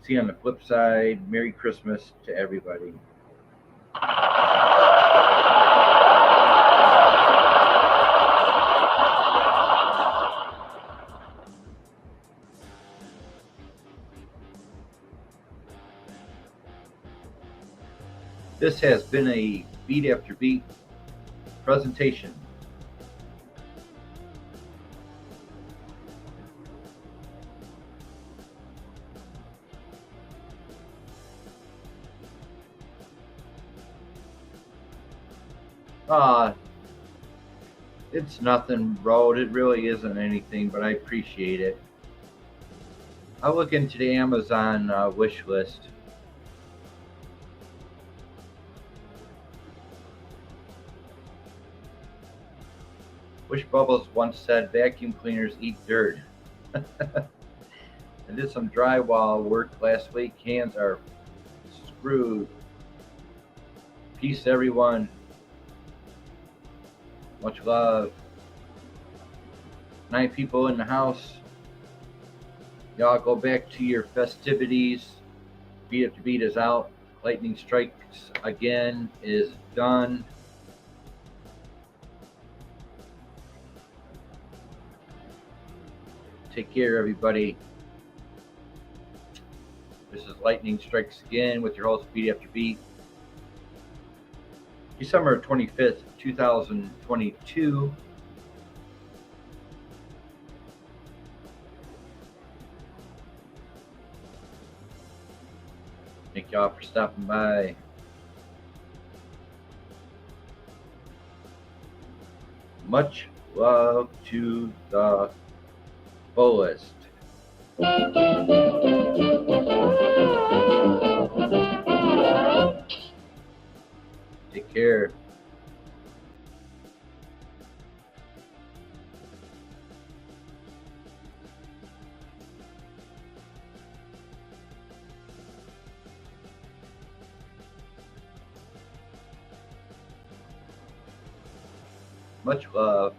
See you on the flip side. Merry Christmas to everybody. This has been a Beat After Beat presentation. It's nothing, Road. It really isn't anything, but I appreciate it. I'll look into the Amazon wish list. Wish Bubbles once said vacuum cleaners eat dirt. I did some drywall work last week. Hands are screwed. Peace, everyone. Much love. 9 people in the house. Y'all go back to your festivities. Beat After Beat is out. Lightning Strikes Again is done. Take care, everybody. This is Lightning Strikes Again with your host, Beat After Beat. December 25th, 2022. Thank y'all for stopping by. Much love to the fullest. Take care. Much love.